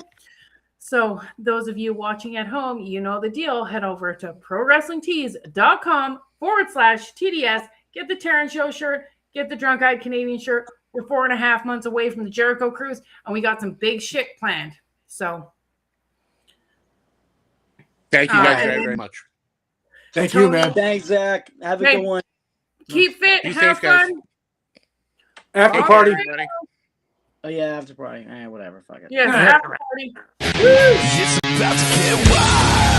So those of you watching at home, you know the deal. Head over to prowrestlingtees.com/TDS. Get the Terynn Show shirt. Get the Drunk Eyed Canadian shirt. We're 4.5 months away from the Jericho cruise, and we got some big shit planned. So thank you guys very, very much. Thank you, man. Thanks, Zach. Have a good one. Keep fit. Be Have safe, guys. fun. After Take party. care, everybody. Oh yeah, after party. Whatever. Fuck it. Yes, after party. It's about to get wild.